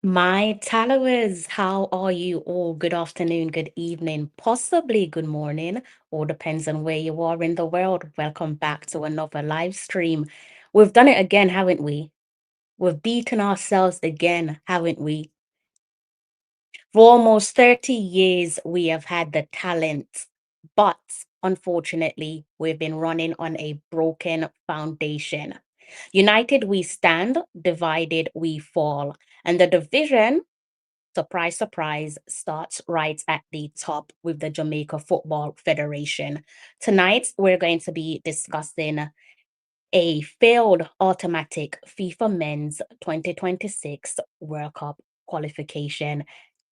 My followers, how are you all? Good afternoon, good evening, possibly good morning, or depends on where you are in the world. Welcome back to another live stream. We've done it again, haven't we? We've beaten ourselves again, haven't we? For almost 30 years, we have had the talent, but unfortunately, we've been running on a broken foundation. United we stand, divided we fall. And the division, surprise, surprise, starts right at the top with the Jamaica Football Federation. Tonight, we're going to be discussing a failed automatic FIFA Men's 2026 World Cup qualification.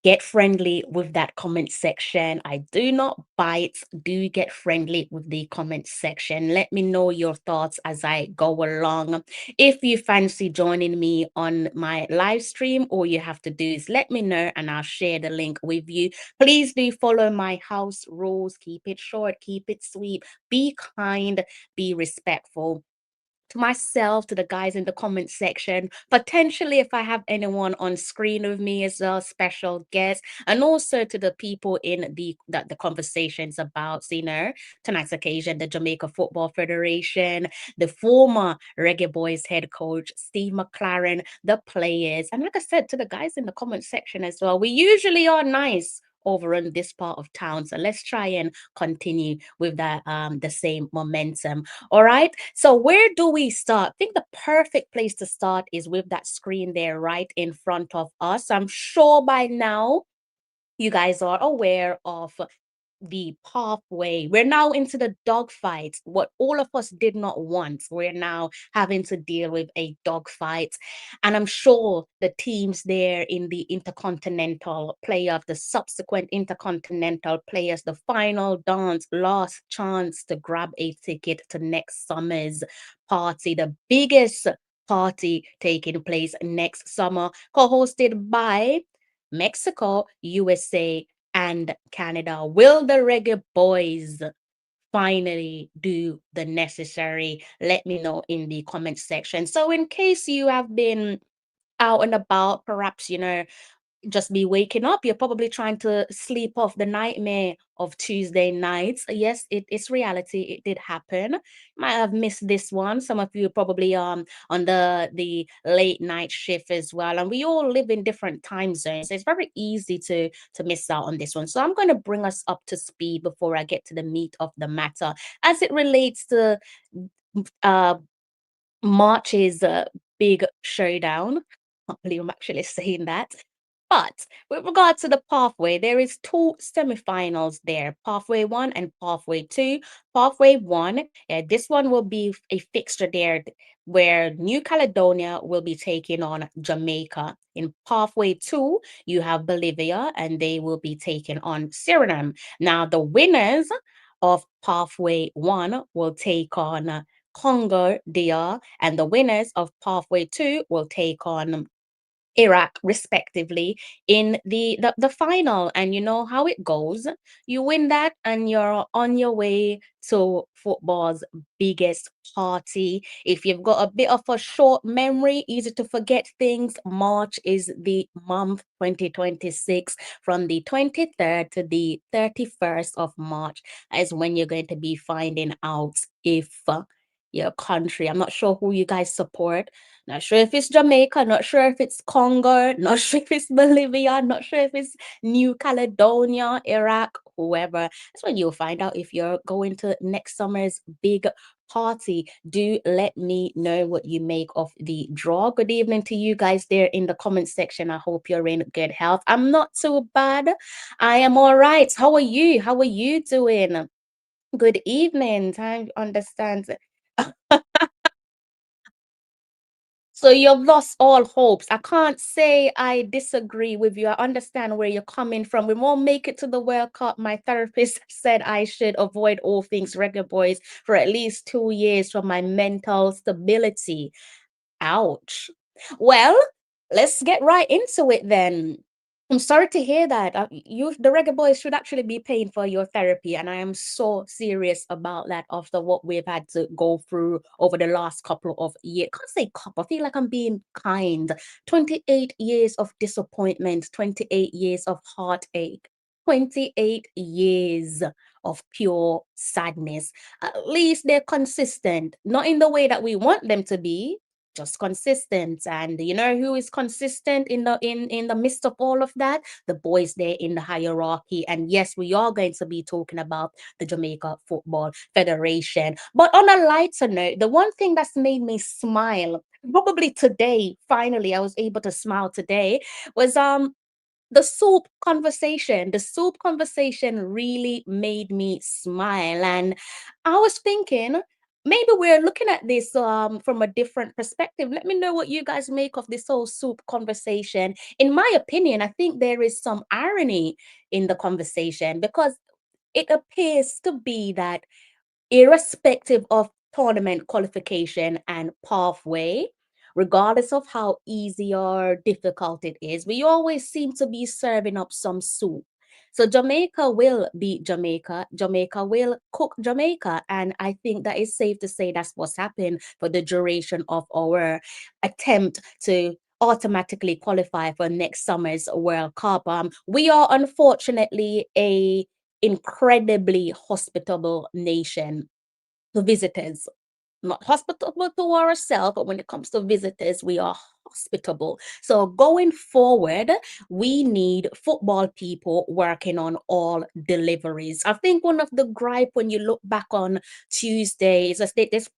Get friendly with that comment section. I do not bite. Do get friendly with the comment section. Let me know your thoughts as I go along. If you fancy joining me on my live stream, all you have to do is let me know and I'll share the link with you. Please do follow my house rules. Keep it short, keep it sweet. Be kind, be respectful to myself, to the guys in the comment section, potentially if I have anyone on screen with me as a special guest, and also to the people in the conversations about, tonight's occasion, the Jamaica Football Federation, the former Reggae Boyz head coach, Steve McClaren, the players, and like I said, to the guys in the comment section as well. We usually are nice over in this part of town. So let's try and continue with that the same momentum. All right. So where do we start? I think the perfect place to start is with that screen there right in front of us. I'm sure by now you guys are aware of the pathway. We're now into the dogfight. What all of us did not want, we're now having to deal with a dogfight. And I'm sure the teams there in the intercontinental playoff, the subsequent intercontinental players, the final dance, last chance to grab a ticket to next summer's party, the biggest party taking place next summer, co-hosted by Mexico, USA, and Canada. Will the Reggae Boys finally do the necessary? Let me know in the comment section. So, in case you have been out and about, perhaps, just be waking up. You're probably trying to sleep off the nightmare of Tuesday nights. Yes, it's reality. It did happen. Might have missed this one. Some of you probably on the late night shift as well. And we all live in different time zones. So it's very easy to miss out on this one. So I'm going to bring us up to speed before I get to the meat of the matter as it relates to uh March's big showdown. Can't believe I'm actually saying that. But with regard to the pathway, there is two semifinals there, pathway one and pathway two. Pathway one, this one will be a fixture there where New Caledonia will be taking on Jamaica. In pathway two, you have Bolivia and they will be taking on Suriname. Now, the winners of pathway one will take on Congo, DR, and the winners of pathway two will take on Iraq, respectively, in the final. And you know how it goes. You win that, and you're on your way to football's biggest party. If you've got a bit of a short memory, easy to forget things, March is the month 2026. From the 23rd to the 31st of March is when you're going to be finding out if your country, I'm not sure who you guys support, not sure if it's Jamaica, not sure if it's Congo, not sure if it's Bolivia, not sure if it's New Caledonia, Iraq, whoever. That's when you'll find out if you're going to next summer's big party. Do let me know what you make of the draw. Good evening to you guys there in the comment section. I hope you're in good health. I'm not too bad. I am all right. How are you? How are you doing? Good evening. Time understands. So you've lost all hopes. I can't say I disagree with you. I understand where you're coming from. We won't make it to the World Cup. My therapist said I should avoid all things Reggae Boys for at least 2 years for my mental stability. Ouch. Well, let's get right into it then. I'm sorry to hear that. The Reggae Boys should actually be paying for your therapy, and I am so serious about that after what we've had to go through over the last couple of years. Can't say couple. I feel like I'm being kind. 28 years of disappointment, 28 years of heartache, 28 years of pure sadness. At least they're consistent, not in the way that we want them to be, just consistent. And you know who is consistent in the midst of all of that? The boys there in the hierarchy. And yes, we are going to be talking about the Jamaica Football Federation. But on a lighter note, the one thing that's made me smile, probably today, finally I was able to smile today, was the soup conversation really made me smile. And I was thinking, maybe we're looking at this from a different perspective. Let me know what you guys make of this whole soup conversation. In my opinion, I think there is some irony in the conversation, because it appears to be that irrespective of tournament qualification and pathway, regardless of how easy or difficult it is, we always seem to be serving up some soup. So Jamaica will beat Jamaica. Jamaica will cook Jamaica. And I think that is safe to say that's what's happened for the duration of our attempt to automatically qualify for next summer's World Cup. We are unfortunately a incredibly hospitable nation to visitors. Not hospitable to ourselves, but when it comes to visitors, we are hospitable. So going forward, we need football people working on all deliveries. I think one of the gripe when you look back on Tuesdays, there's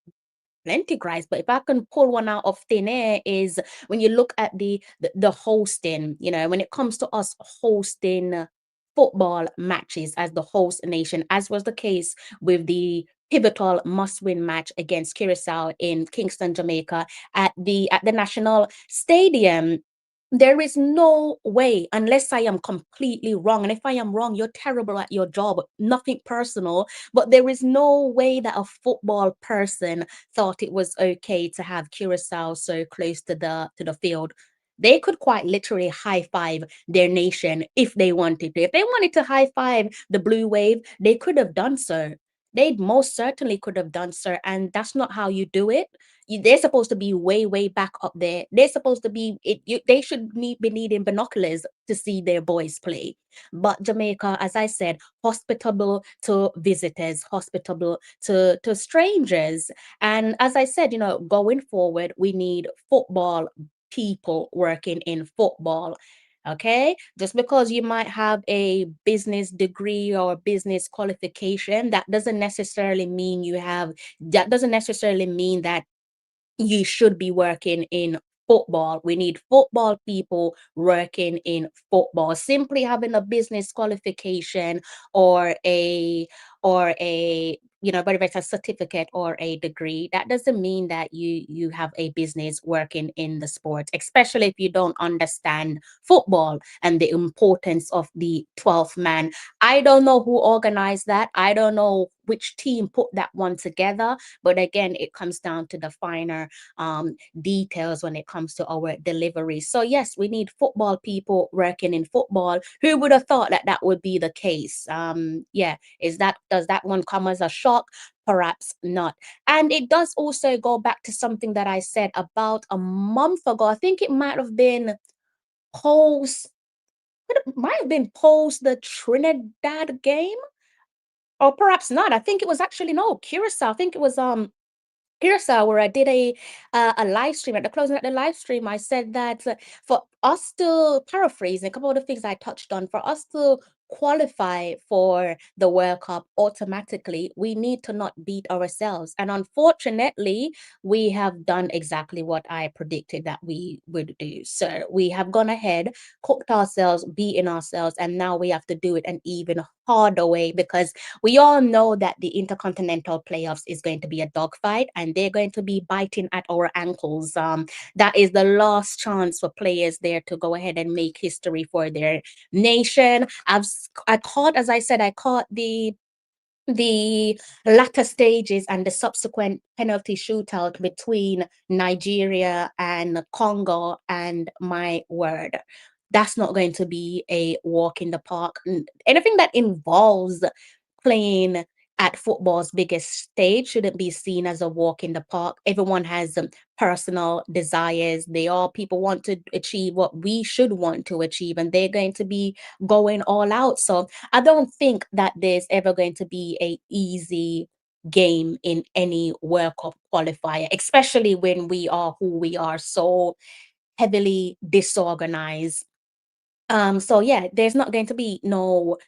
plenty guys, but if I can pull one out of thin air, is when you look at the hosting, when it comes to us hosting football matches as the host nation, as was the case with the pivotal must-win match against Curaçao in Kingston, Jamaica, at the National Stadium. There is no way, unless I am completely wrong. And if I am wrong, you're terrible at your job. Nothing personal, but there is no way that a football person thought it was okay to have Curacao so close to the field. They could quite literally high five their nation if they wanted to. If they wanted to high five the blue wave, they could have done so. They most certainly could have done so, and that's not how you do it. They're supposed to be way, way back up there. They're supposed to be. They should be needing binoculars to see their boys play. But Jamaica, as I said, hospitable to visitors, hospitable to strangers. And as I said, going forward, we need football people working in football. Okay, just because you might have a business degree or business qualification, that doesn't necessarily mean that you should be working in football. We need football people working in football. Simply having a business qualification or a whether it's a certificate or a degree, that doesn't mean that you have a business working in the sport, especially if you don't understand football and the importance of the 12th man. I don't know who organized that. I don't know which team put that one together, but again, it comes down to the finer details when it comes to our delivery. So yes, we need football people working in football. Who would have thought that that would be the case? Yeah, does that one come as a shock? Perhaps not. And it does also go back to something that I said about a month ago. I think it post might have been post the Trinidad game, or perhaps not. I think it was actually no Curacao. I think it was Curaçao, where I did a live stream. At the closing of the live stream, I said that for us to paraphrase a couple of the things I touched on, for us to qualify for the World Cup automatically, we need to not beat ourselves. And unfortunately, we have done exactly what I predicted that we would do. So we have gone ahead, cooked ourselves, beaten ourselves, and now we have to do it an even harder way, because we all know that the intercontinental playoffs is going to be a dogfight, and they're going to be biting at our ankles. That is the last chance for players there to go ahead and make history for their nation. As I said, I caught the latter stages and the subsequent penalty shootout between Nigeria and Congo, and my word, that's not going to be a walk in the park. Anything that involves playing at football's biggest stage shouldn't be seen as a walk in the park. Everyone has personal desires. They all people want to achieve what we should want to achieve, and they're going to be going all out. So I don't think that there's ever going to be a easy game in any World Cup qualifier, especially when we are who we are, so heavily disorganized. So yeah, there's not going to be no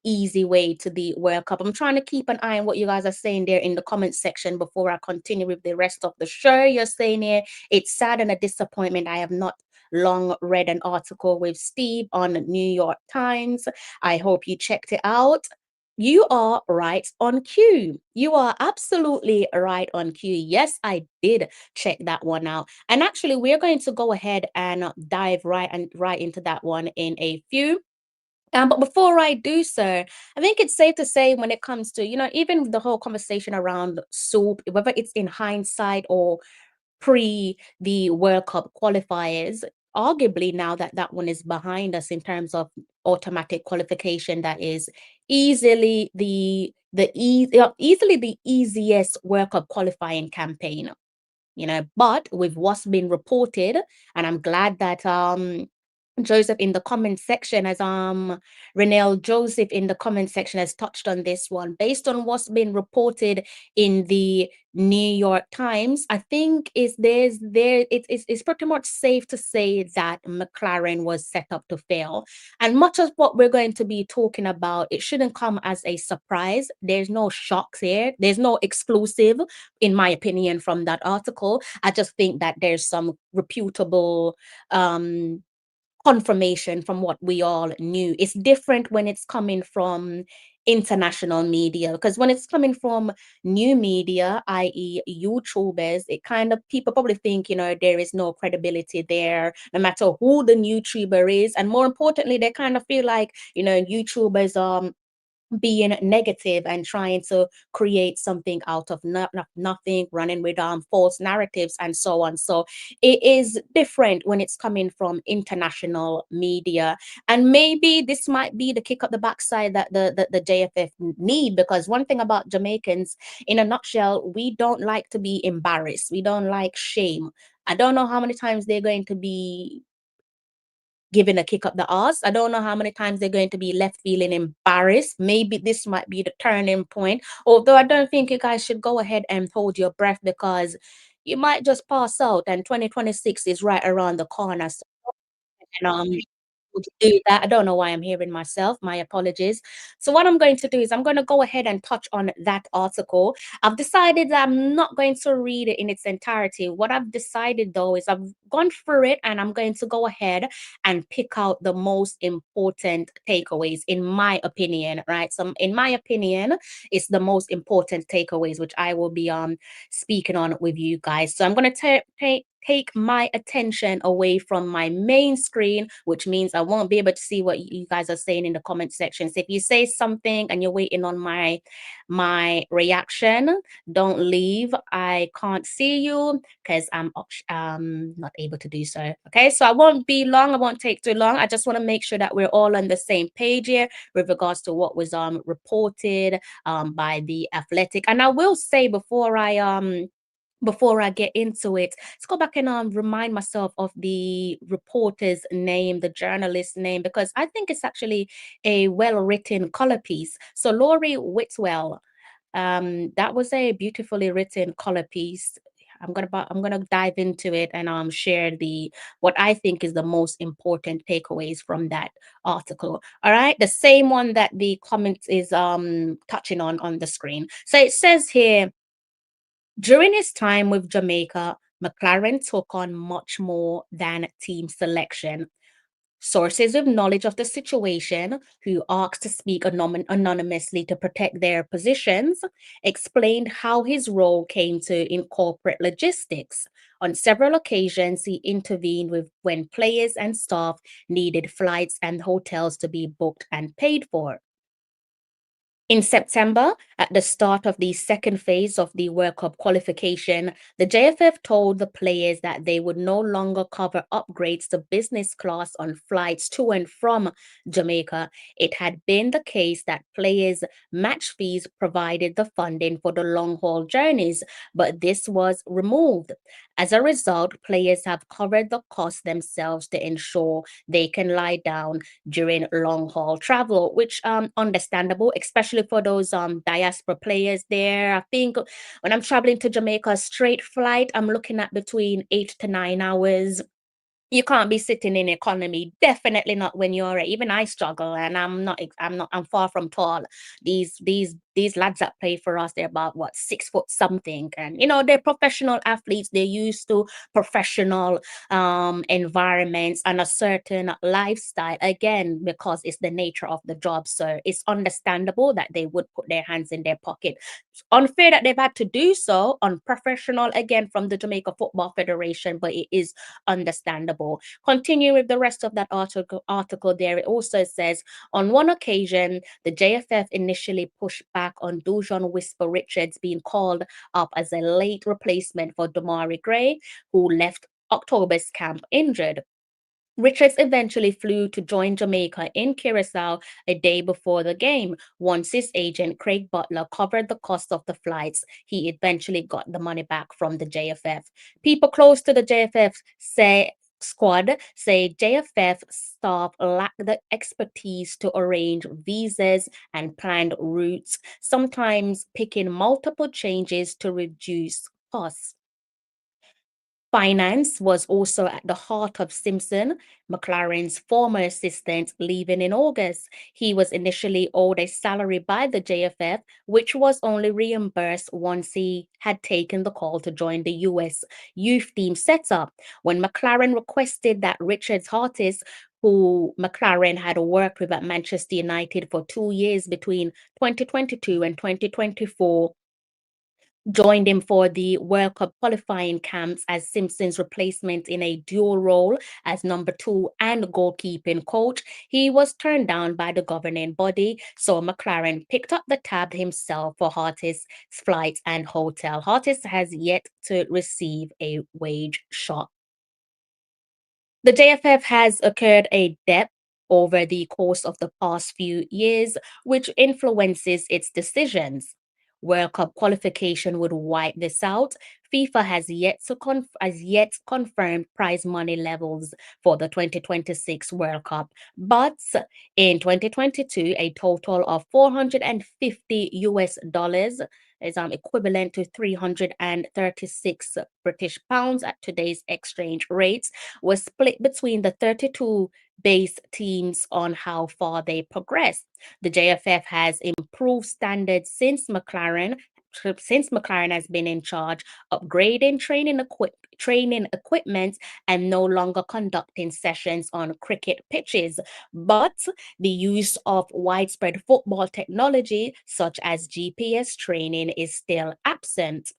easy way to the World Cup. I'm trying to keep an eye on what you guys are saying there in the comment section before I continue with the rest of the show. You're saying here, it's sad and a disappointment. I have not long read an article with Steve on New York Times. I hope you checked it out. You are right on cue. You are absolutely right on cue. Yes, I did check that one out. And actually, we're going to go ahead and dive right into that one in a few. But before I do so, I think it's safe to say when it comes to, even the whole conversation around soup, whether it's in hindsight or pre the World Cup qualifiers, arguably now that that one is behind us in terms of automatic qualification, that is easily the easiest World Cup qualifying campaign. But with what's been reported, and I'm glad that Joseph in the comment section has Renelle Joseph in the comment section has touched on this one. Based on what's been reported in the New York Times, I think it's pretty much safe to say that McClaren was set up to fail. And much as what we're going to be talking about, it shouldn't come as a surprise. There's no shocks here. There's no exclusive, in my opinion, from that article. I just think that there's some reputable confirmation from what we all knew. It's different when it's coming from international media, because when it's coming from new media, i.e., YouTubers, it kind of people probably think, there is no credibility there, no matter who the YouTuber is. And more importantly, they kind of feel like, YouTubers being negative and trying to create something out of nothing, running with false narratives and so on. So it is different when it's coming from international media, and maybe this might be the kick up the backside that the JFF need, because one thing about Jamaicans, in a nutshell, we don't like to be embarrassed. We don't like shame. I don't know how many times they're going to be given a kick up the arse. I don't know how many times they're going to be left feeling embarrassed. Maybe this might be the turning point. Although I don't think you guys should go ahead and hold your breath, because you might just pass out, and 2026 is right around the corner. So, and, would you do that? I don't know why I'm hearing myself. My apologies. So what I'm going to do is I'm going to go ahead and touch on that article. I've decided that I'm not going to read it in its entirety. What I've decided though is I've gone through it, and I'm going to go ahead and pick out the most important takeaways, in my opinion, right? So in my opinion, it's the most important takeaways, which I will be speaking on with you guys. So I'm going to take my attention away from my main screen, which means I won't be able to see what you guys are saying in the comment section. So if you say something and you're waiting on my reaction, don't leave. I can't see you because I'm not able to do so. Okay, so I won't be long. I won't take too long. I just want to make sure that we're all on the same page here with regards to what was reported by the Athletic. And I will say before I get into it, let's go back and remind myself of the reporter's name, the journalist's name, because I think it's actually a well-written color piece. So Laurie Whitwell, that was a beautifully written color piece. I'm gonna dive into it and share the what I think is the most important takeaways from that article. All right, the same one that the comment is touching on the screen. So it says here, during his time with Jamaica, McClaren took on much more than team selection. Sources with knowledge of the situation, who asked to speak anonymously to protect their positions, explained how his role came to incorporate logistics. On several occasions, he intervened with when players and staff needed flights and hotels to be booked and paid for. In September, at the start of the second phase of the World Cup qualification, the JFF told the players that they would no longer cover upgrades to business class on flights to and from Jamaica. It had been the case that players' match fees provided the funding for the long haul journeys, but this was removed. As a result, players have covered the cost themselves to ensure they can lie down during long haul travel, which understandable, especially for those diaspora players there. I think when I'm traveling to Jamaica, straight flight, I'm looking at between 8 to 9 hours. You can't be sitting in economy. Definitely not when you're even I struggle, and I'm far from tall. These lads that play for us, they're about what, 6 foot something, and they're professional athletes. They're used to professional environments and a certain lifestyle, again, because it's the nature of the job. So it's understandable that they would put their hands in their pocket. It's unfair that they've had to do so, unprofessional, again, from the Jamaica Football Federation, but it is understandable. Continue with the rest of that article there. It also says, on one occasion, the JFF initially pushed back on Dujon Whisper Richards being called up as a late replacement for Damari Gray, who left October's camp injured. Richards eventually flew to join Jamaica in Curaçao a day before the game. Once his agent, Craig Butler, covered the cost of the flights, he eventually got the money back from the JFF. People close to the JFF say JFF staff lack the expertise to arrange visas and planned routes, sometimes picking multiple changes to reduce costs. Finance was also at the heart of Simpson, McClaren's former assistant, leaving in August. He was initially owed a salary by the JFF, which was only reimbursed once he had taken the call to join the US youth team setup. When McClaren requested that Richard Hartis, who McClaren had worked with at Manchester United for 2 years between 2022 and 2024, joined him for the World Cup qualifying camps as Simpson's replacement in a dual role as number two and goalkeeping coach. He was turned down by the governing body, so McClaren picked up the tab himself for Hartis' flights and hotel. Hartis has yet to receive a wage shot. The JFF has occurred a debt over the course of the past few years, which influences its decisions. World Cup qualification would wipe this out. FIFA has yet confirmed prize money levels for the 2026 World Cup, but in 2022, a total of 450 US dollars is equivalent to 336 British pounds at today's exchange rates was split between the 32 base teams on how far they progressed. The JFF has improved standards since McClaren has been in charge, upgrading training equipment and no longer conducting sessions on cricket pitches. But the use of widespread football technology, such as GPS training, is still absent.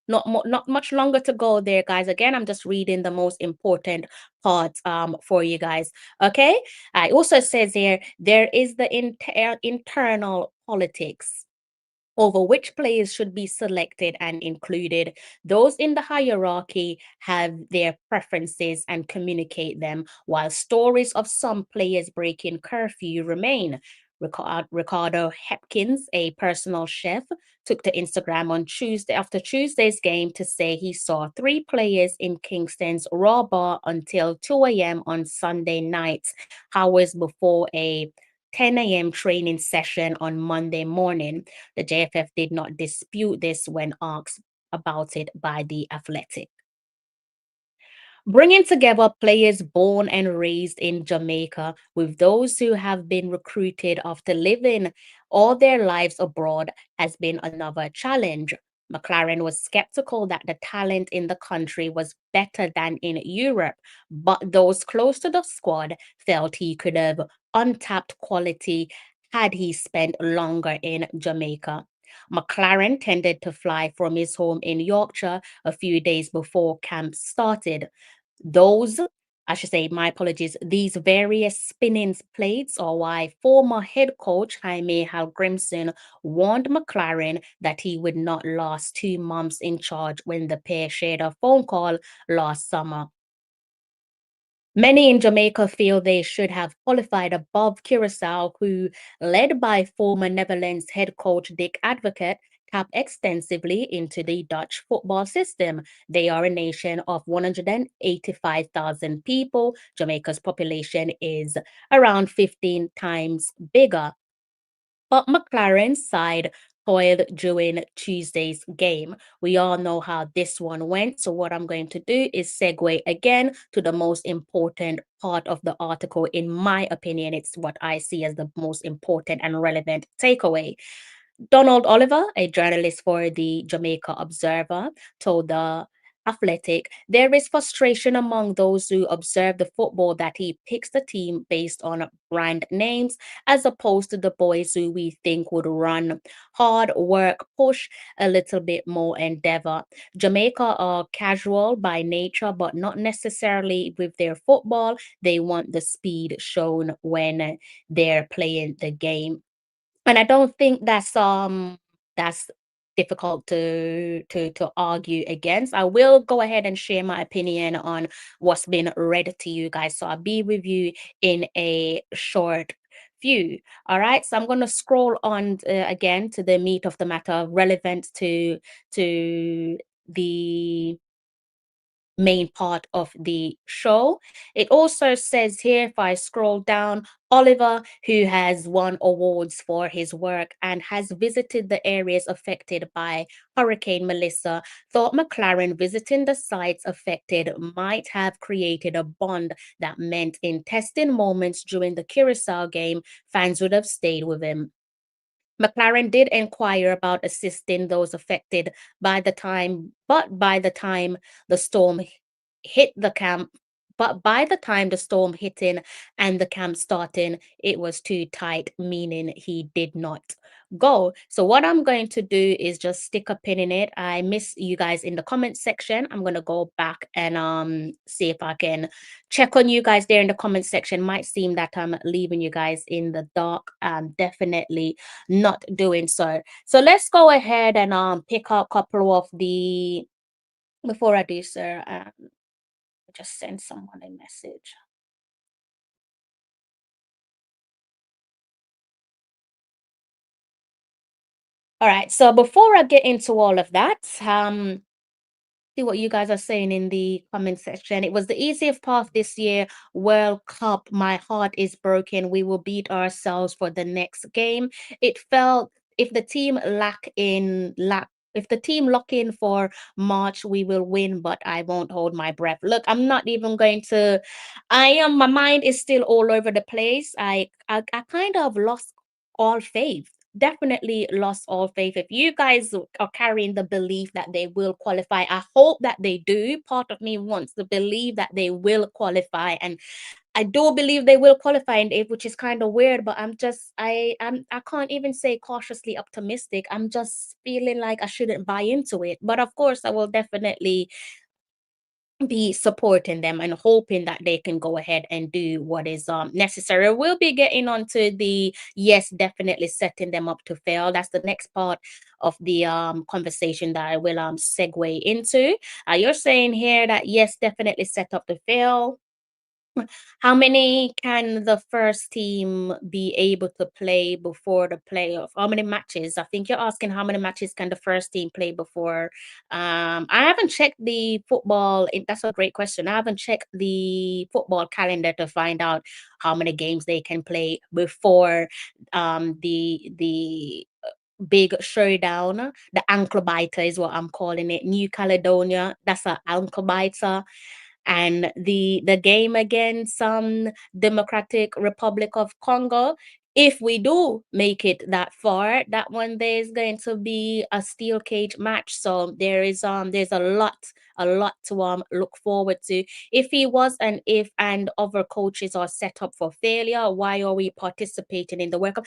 Not much longer to go there, guys. Again, I'm just reading the most important parts for you guys. Okay. It also says here there is the internal politics over which players should be selected and included. Those in the hierarchy have their preferences and communicate them, while stories of some players breaking curfew remain. Ricardo Hepkins, a personal chef, took to Instagram on Tuesday after Tuesday's game to say he saw three players in Kingston's Raw Bar until 2 a.m. on Sunday night, hours before a 10 a.m. training session on Monday morning. The JFF did not dispute this when asked about it by The Athletic. Bringing together players born and raised in Jamaica with those who have been recruited after living all their lives abroad has been another challenge. McClaren was skeptical that the talent in the country was better than in Europe, but those close to the squad felt he could have untapped quality had he spent longer in Jamaica. McClaren tended to fly from his home in Yorkshire a few days before camp started. Those I should say, my apologies, these various spinning plates are why former head coach Jaime Halgrimson warned McClaren that he would not last 2 months in charge when the pair shared a phone call last summer. Many in Jamaica feel they should have qualified above Curaçao, who, led by former Netherlands head coach Dick Advocate, tap extensively into the Dutch football system. They are a nation of 185,000 people. Jamaica's population is around 15 times bigger. But McClaren's side toiled during Tuesday's game. We all know how this one went. So, what I'm going to do is segue again to the most important part of the article. In my opinion, it's what I see as the most important and relevant takeaway. Donald Oliver, a journalist for the Jamaica Observer, told the Athletic, there is frustration among those who observe the football that he picks the team based on brand names as opposed to the boys who we think would run hard, work, push a little bit more endeavor. Jamaica are casual by nature, but not necessarily with their football. They want the speed shown when they're playing the game. And I don't think that's difficult to argue against. I will go ahead and share my opinion on what's been read to you guys. So I'll be with you in a short few. All right. So I'm going to scroll on again to the meat of the matter relevant to the main part of the show. It also says here, if I scroll down, Oliver, who has won awards for his work and has visited the areas affected by Hurricane Melissa, thought McClaren visiting the sites affected might have created a bond that meant in testing moments during the Curaçao game, fans would have stayed with him. McClaren did inquire about assisting those affected by the time the storm hit the camp, but by the time the storm hitting and the camp starting, it was too tight, meaning he did not go. So what I'm going to do is just stick a pin in it. I miss you guys in the comment section. I'm gonna go back and see if I can check on you guys there in the comment section. Might seem that I'm leaving you guys in the dark. Definitely not doing so. So let's go ahead and pick up a couple of the before I do, sir. Just send someone a message. All right. So before I get into all of that, see what you guys are saying in the comment section. It was the easiest path this year. World Cup. My heart is broken. We will beat ourselves for the next game. It felt if the team lack if the team lock in for March, we will win, but I won't hold my breath. Look, I'm not even going to my mind is still all over the place. I kind of lost all faith, definitely lost all faith. If you guys are carrying the belief that they will qualify, I hope that they do. Part of me wants to believe that they will qualify, and I do believe they will qualify, and which is kind of weird. But I can't even say cautiously optimistic. I'm just feeling like I shouldn't buy into it. But of course, I will definitely be supporting them and hoping that they can go ahead and do what is necessary. We'll be getting onto the yes, definitely setting them up to fail. That's the next part of the conversation that I will segue into. You're saying here that yes, definitely set up to fail. How many can the first team be able to play before the playoff? How many matches? I think you're asking how many matches can the first team play before. I haven't checked the football. That's a great question. I haven't checked the football calendar to find out how many games they can play before the big showdown. The ankle biter is what I'm calling it. New Caledonia. That's an ankle biter, and the game against Democratic Republic of Congo. If we do make it that far, that one there is going to be a steel cage match. So there's a lot to look forward to. If he was and if and other coaches are set up for failure, why are we participating in the World Cup?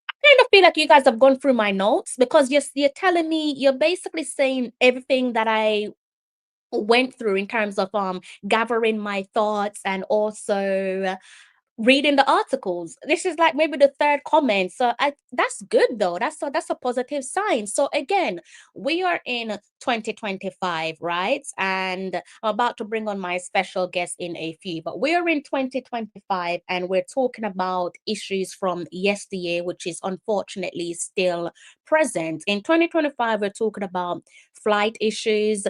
I kind of feel like you guys have gone through my notes because you're telling me, you're basically saying everything that I went through in terms of gathering my thoughts and also reading the articles. This is like maybe the third comment. So that's good though. That's a positive sign. So again, we are in 2025, right? And I'm about to bring on my special guest in a few, but we're in 2025 and we're talking about issues from yesteryear, which is unfortunately still present. In 2025, we're talking about flight issues,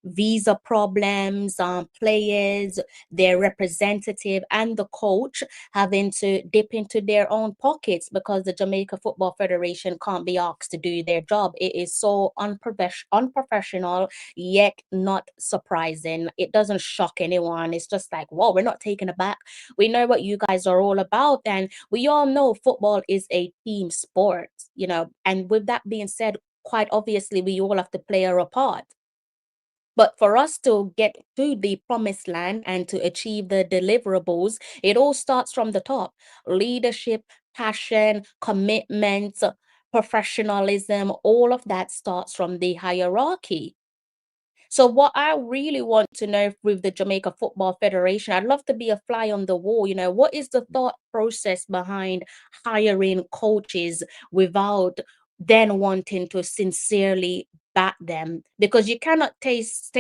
visa problems, players, their representative, and the coach having to dip into their own pockets because the Jamaica Football Federation can't be asked to do their job. It is so unprofessional, yet not surprising. It doesn't shock anyone. It's just like, whoa, we're not taken aback. We know what you guys are all about. And we all know football is a team sport, and with that being said, quite obviously, we all have to play our part. But for us to get to the promised land and to achieve the deliverables, it all starts from the top. Leadership, passion, commitment, professionalism, all of that starts from the hierarchy. So what I really want to know with the Jamaica Football Federation, I'd love to be a fly on the wall. What is the thought process behind hiring coaches without then wanting to sincerely back them? Because you cannot taste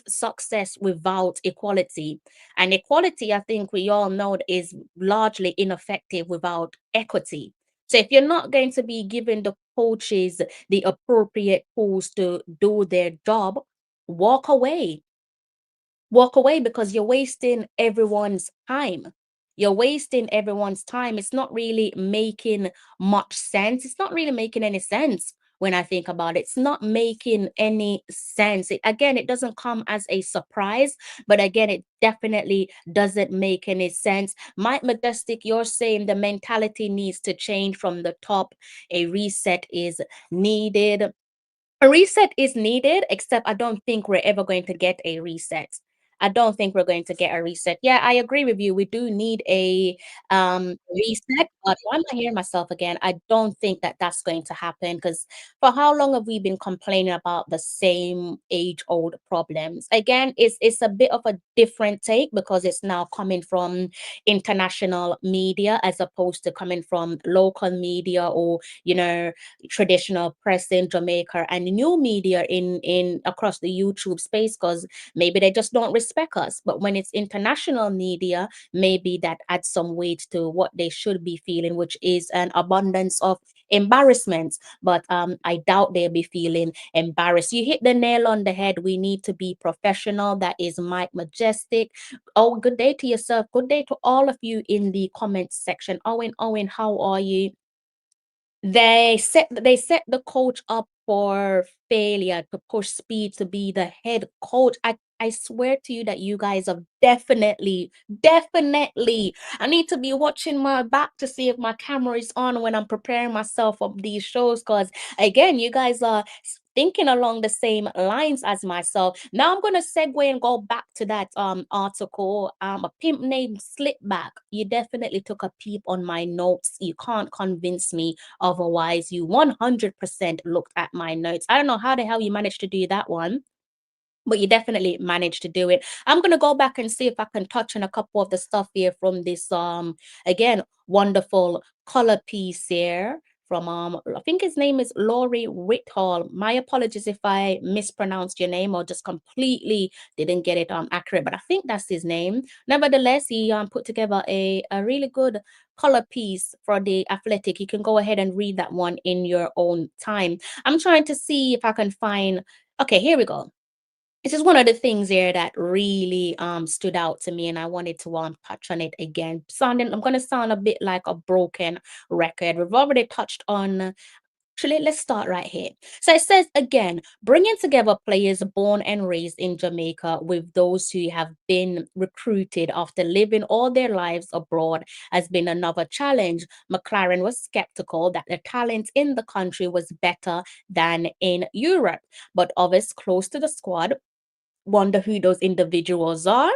success without equality. And equality, I think we all know, is largely ineffective without equity. So if you're not going to be giving the coaches the appropriate tools to do their job, walk away. Walk away because you're wasting everyone's time. You're wasting everyone's time. It's not really making much sense. It's not really making any sense when I think about it. It's not making any sense. Again, it doesn't come as a surprise, but again, it definitely doesn't make any sense. Mike Majestic, you're saying the mentality needs to change from the top. A reset is needed. A reset is needed, except I don't think we're ever going to get a reset. I don't think we're going to get a reset. Yeah, I agree with you. We do need a reset, but why am I hearing myself again? I don't think that that's going to happen because for how long have we been complaining about the same age-old problems? Again, it's a bit of a different take because it's now coming from international media as opposed to coming from local media or traditional press in Jamaica and new media in across the YouTube space because maybe they just don't respect us. But when it's international media, maybe that adds some weight to what they should be feeling, which is an abundance of embarrassment. But I doubt they'll be feeling embarrassed. You hit the nail on the head. We need to be professional. That is Mike Majestic. Oh, good day to yourself. Good day to all of you in the comments section. Owen, how are you? They set the coach up for failure to push speed to be the head coach. I swear to you that you guys are definitely. I need to be watching my back to see if my camera is on when I'm preparing myself for these shows. Because again, you guys are thinking along the same lines as myself. Now I'm gonna segue and go back to that article. A pimp named Slipback. You definitely took a peep on my notes. You can't convince me otherwise. You 100% looked at my notes. I don't know how the hell you managed to do that one, but you definitely managed to do it. I'm gonna go back and see if I can touch on a couple of the stuff here from this again wonderful color piece here from I think his name is Laurie Whithall. My apologies if I mispronounced your name or just completely didn't get it accurate, but I think that's his name. Nevertheless, he put together a really good color piece for the Athletic. You can go ahead and read that one in your own time. I'm trying to see if I can find. Okay, here we go. This is one of the things here that really stood out to me, and I wanted to touch on it again. I'm gonna sound a bit like a broken record. We've already touched on. Actually, let's start right here. So it says again, bringing together players born and raised in Jamaica with those who have been recruited after living all their lives abroad has been another challenge. McClaren was skeptical that the talent in the country was better than in Europe, but others close to the squad wonder who those individuals are.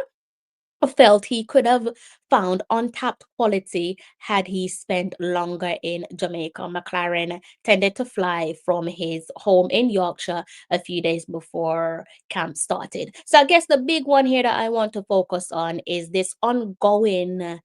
felt he could have found untapped quality had he spent longer in Jamaica. McClaren tended to fly from his home in Yorkshire a few days before camp started. So I guess the big one here that I want to focus on is this ongoing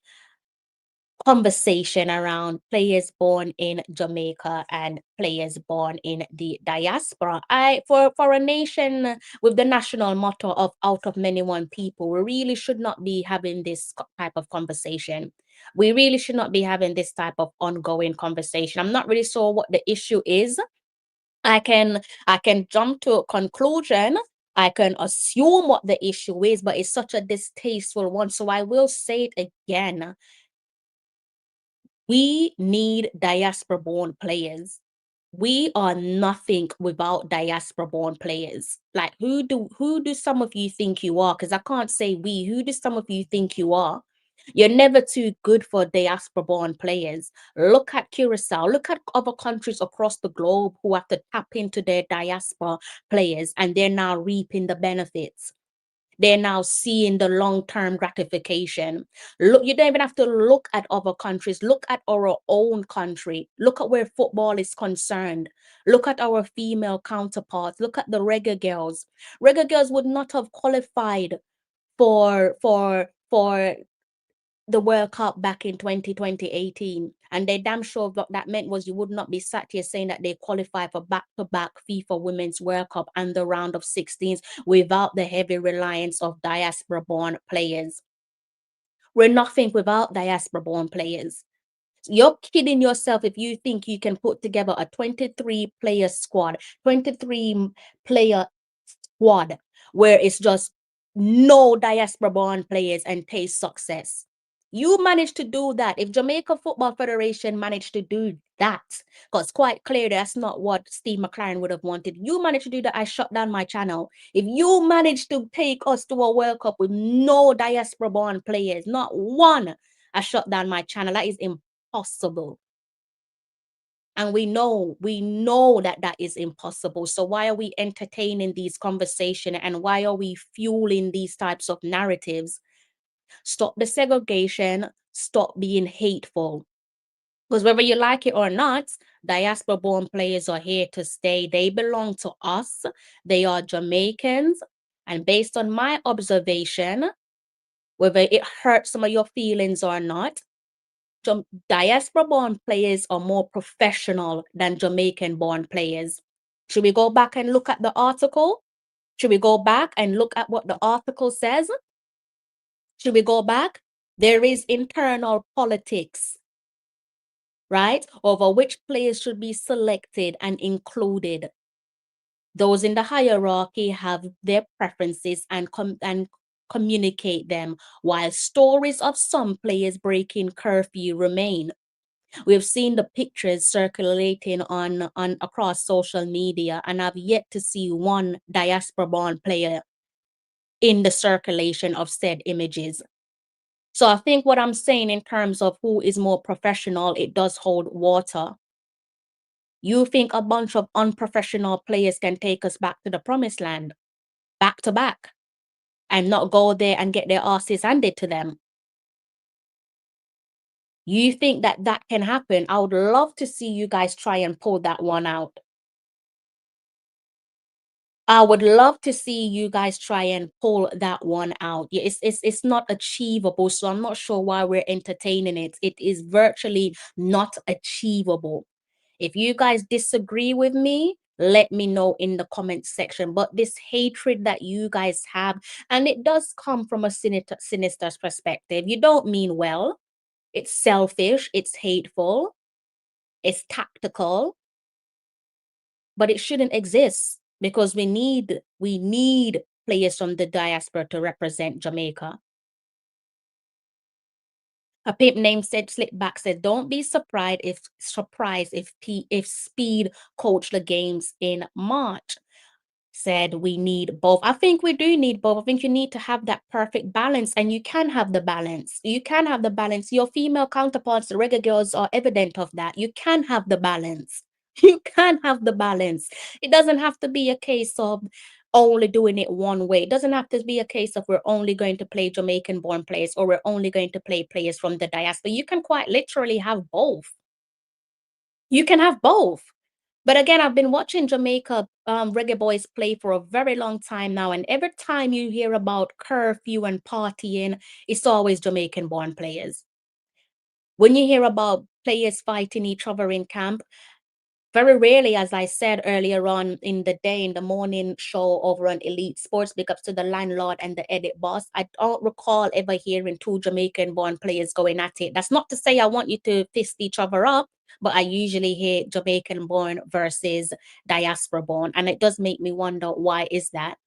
conversation around players born in Jamaica and players born in the diaspora. I for a nation with the national motto of out of many one people, we really should not be having this type of conversation. We really should not be having this type of ongoing conversation. I'm not really sure what the issue is. I can jump to a conclusion. I can assume what the issue is, but it's such a distasteful one. So I will say it again. We need diaspora born players. We are nothing without diaspora born players. Like who do some of you think you are? Because I can't say we. Who do some of you think you are? You're never too good for diaspora born players. Look at Curaçao. Look at other countries across the globe who have to tap into their diaspora players and they're now reaping the benefits. They're now seeing the long-term gratification. Look, you don't even have to look at other countries. Look at our own country. Look at where football is concerned. Look at our female counterparts. Look at the Reggae girls. Reggae girls would not have qualified for the World Cup back in 2018. And they damn sure what that meant was you would not be sat here saying that they qualify for back-to-back FIFA Women's World Cup and the round of 16s without the heavy reliance of diaspora-born players. We're nothing without diaspora-born players. You're kidding yourself if you think you can put together a 23-player squad, 23-player squad, where it's just no diaspora-born players and taste success. You managed to do that. If Jamaica Football Federation managed to do that, because quite clear that's not what Steve McClaren would have wanted. You managed to do that, I shut down my channel. If you managed to take us to a World Cup with no diaspora-born players, not one, I shut down my channel. That is impossible. And we know that that is impossible. So why are we entertaining these conversations and why are we fueling these types of narratives? Stop the segregation, stop being hateful. Because whether you like it or not, diaspora born players are here to stay. They belong to us. They are Jamaicans. And based on my observation, whether it hurts some of your feelings or not, diaspora born players are more professional than Jamaican born players. Should we go back and look at the article? Should we go back and look at what the article says? Should we go back? There is internal politics, right? Over which players should be selected and included. Those in the hierarchy have their preferences and communicate them, while stories of some players breaking curfew remain. We've seen the pictures circulating on across social media, and I've yet to see one diaspora-born player in the circulation of said images. So I think what I'm saying in terms of who is more professional, it does hold water. You think a bunch of unprofessional players can take us back to the promised land, back to back, and not go there and get their asses handed to them? You think that that can happen? I would love to see you guys try and pull that one out. I would love to see you guys try and pull that one out. Yeah, it's not achievable, so I'm not sure why we're entertaining it. It is virtually not achievable. If you guys disagree with me, let me know in the comment section. But this hatred that you guys have, and it does come from a sinister perspective. You don't mean well. It's selfish, it's hateful, it's tactical, but it shouldn't exist because we need players from the diaspora to represent Jamaica. A pimp named said Slip Back said, "Don't be surprised if Speed coach the games in March." Said we need both. I think we do need both. I think you need to have that perfect balance, and you can have the balance. You can have the balance. Your female counterparts, the reggae girls, are evident of that. You can have the balance. You can have the balance. It doesn't have to be a case of only doing it one way. It doesn't have to be a case of we're only going to play Jamaican born players or we're only going to play players from the diaspora. You can quite literally have both. You can have both. But again, I've been watching Jamaica Reggae Boyz play for a very long time now, and every time you hear about curfew and partying, it's always Jamaican born players. When you hear about players fighting each other in camp, very rarely, as I said earlier on in the day, in the morning show over on Elite Sports, big ups to the landlord and the edit boss, I don't recall ever hearing two Jamaican born players going at it. That's not to say I want you to fist each other up, but I usually hear Jamaican born versus diaspora born. And it does make me wonder, why is that?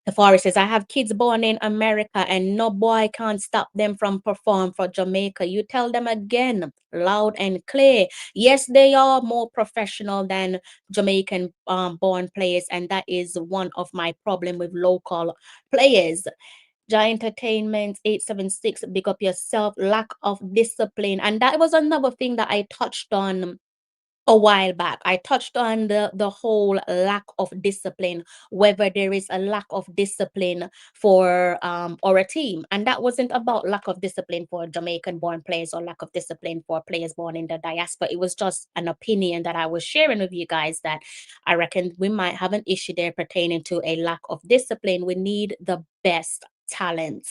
The forest says, I have kids born in America and no boy can't stop them from perform for Jamaica. You tell them again, loud and clear. Yes, they are more professional than Jamaican born players, and that is one of my problem with local players. Giant Entertainment 876, big up yourself, lack of discipline. And that was another thing that I touched on a while back. I touched on the whole lack of discipline, whether there is a lack of discipline for or a team. And that wasn't about lack of discipline for Jamaican born players or lack of discipline for players born in the diaspora. It was just an opinion that I was sharing with you guys, that I reckon we might have an issue there pertaining to a lack of discipline. We need the best talent.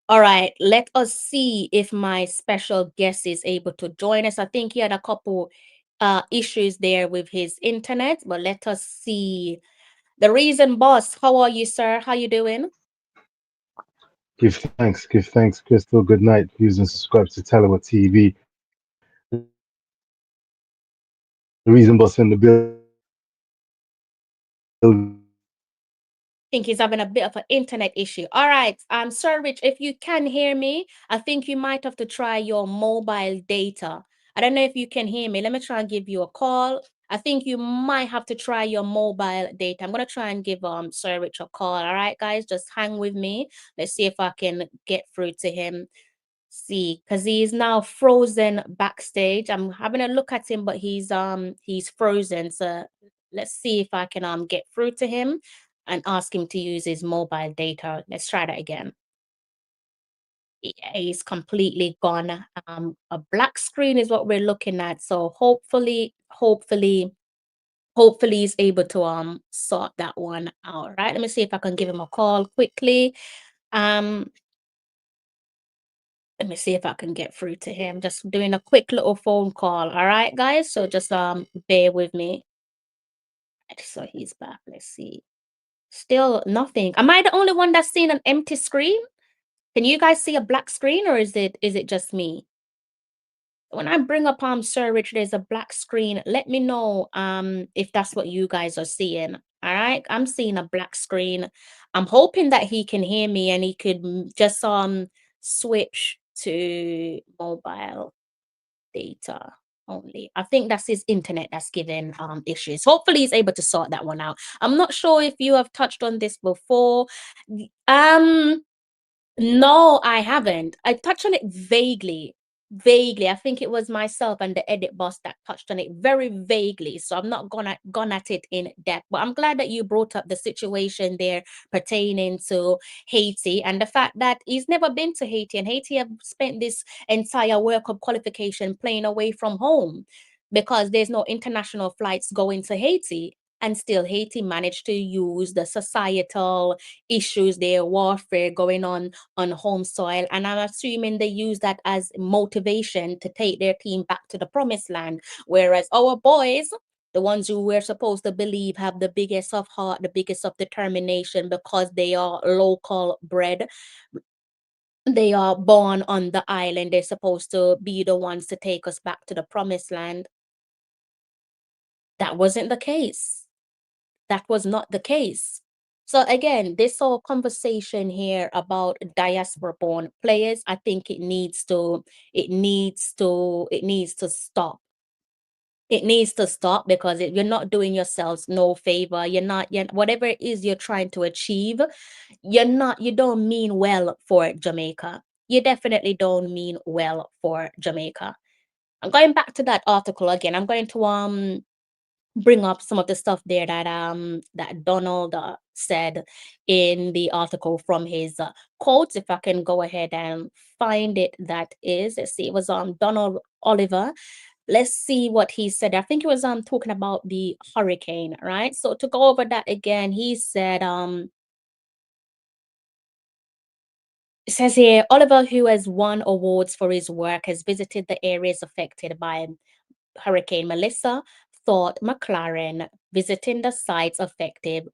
All right, let us see if my special guest is able to join us. I think he had a couple issues there with his internet, but let us see. The Reason Boss, how are you, sir? How you doing? Give thanks, Crystal. Good night. Views and subscribe to Talawa TV. The reason boss in the building. Think he's having a bit of an internet issue. All right, Sir Rich, if you can hear me, I think you might have to try your mobile data. I don't know if you can hear me. Let me try and give you a call. I think you might have to try your mobile data. I'm gonna try and give Sir Rich a call. All right, guys, just hang with me. Let's see if I can get through to him. See, because he's now frozen backstage. I'm having a look at him, but he's frozen. So let's see if I can get through to him and ask him to use his mobile data. Let's try that again. Yeah, he's completely gone. A black screen is what we're looking at. So hopefully he's able to sort that one out. Right. Let me see if I can give him a call quickly. Um, Let me see if I can get through to him. Just doing a quick little phone call. All right, guys. So just bear with me. So he's back. Let's see. Still nothing. Am I the only one that's seen an empty screen? Can you guys see a black screen, or is it just me? When I bring up Sir Rich, there's a black screen. Let me know if that's what you guys are seeing. All right. I'm seeing a black screen. I'm hoping that he can hear me and he could just switch to mobile data only. I think that's his internet that's giving issues. Hopefully he's able to sort that one out. I'm not sure if you have touched on this before. Um no, I haven't. I touched on it vaguely. Vaguely. I think it was myself and the edit boss that touched on it very vaguely. So I'm not gone at it in depth. But I'm glad that you brought up the situation there pertaining to Haiti and the fact that he's never been to Haiti, and Haiti have spent this entire World Cup qualification playing away from home because there's no international flights going to Haiti. And still Haiti managed to use the societal issues there, warfare going on home soil. And I'm assuming they use that as motivation to take their team back to the promised land. Whereas our boys, the ones who we're supposed to believe have the biggest of heart, the biggest of determination because they are local bred, they are born on the island, they're supposed to be the ones to take us back to the promised land. That wasn't the case. That was not the case. So again, this whole conversation here about diaspora born players, I think it needs to stop. It needs to stop because you're not doing yourselves no favor. Whatever it is you're trying to achieve, you don't mean well for Jamaica. You definitely don't mean well for Jamaica. I'm going back to that article again. I'm going to bring up some of the stuff there that Donald said in the article from his quotes. If I can go ahead and find it, that is, let's see, it was Donald Oliver. Let's see what he said. I think he was talking about the hurricane, right? So to go over that again, he said it says here, Oliver, who has won awards for his work, has visited the areas affected by Hurricane Melissa, thought McClaren visiting the sites affected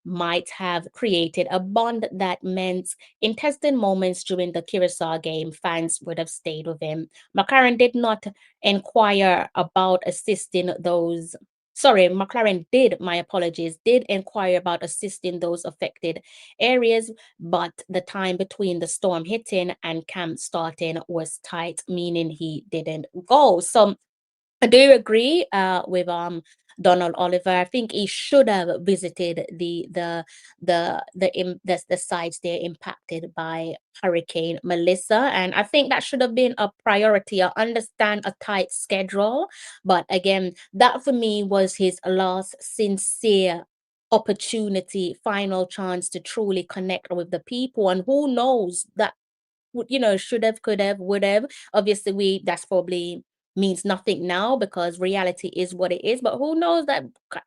might have created a bond that meant in testing moments during the Curaçao game, fans would have stayed with him. McClaren did not inquire about assisting those. Sorry, McLaren did, my apologies, did inquire about assisting those affected areas, but the time between the storm hitting and camp starting was tight, meaning he didn't go. So I do agree with Donald Oliver. I think he should have visited the sites there impacted by Hurricane Melissa, and I think that should have been a priority. I understand a tight schedule, but again, that for me was his last sincere opportunity, final chance to truly connect with the people, and who knows that should have, could have, would have. Obviously, that's probably means nothing now because reality is what it is. But who knows, that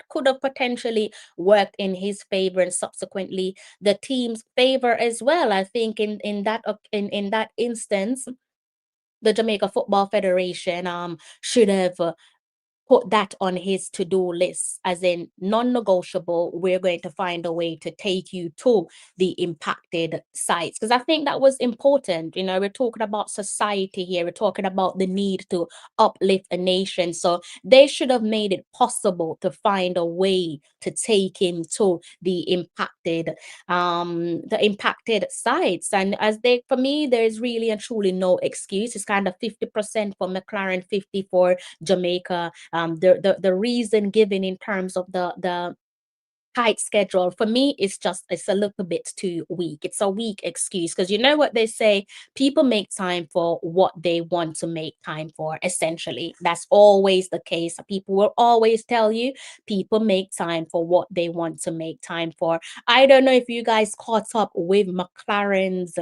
could have potentially worked in his favor and subsequently the team's favor as well. I think in that instance, the Jamaica Football Federation should have put that on his to-do list as in non-negotiable. We're going to find a way to take you to the impacted sites, because I think that was important. We're talking about society here, we're talking about the need to uplift a nation, so they should have made it possible to find a way to take him to the impacted sites. And as they for me, there's really and truly no excuse. It's kind of 50% for McClaren, 50 for Jamaica. The reason given in terms of the tight schedule for me is just, it's a little bit too weak. It's a weak excuse, because you know what they say, people make time for what they want to make time for. Essentially, that's always the case. People will always tell you people make time for what they want to make time for. I don't know if you guys caught up with McClaren's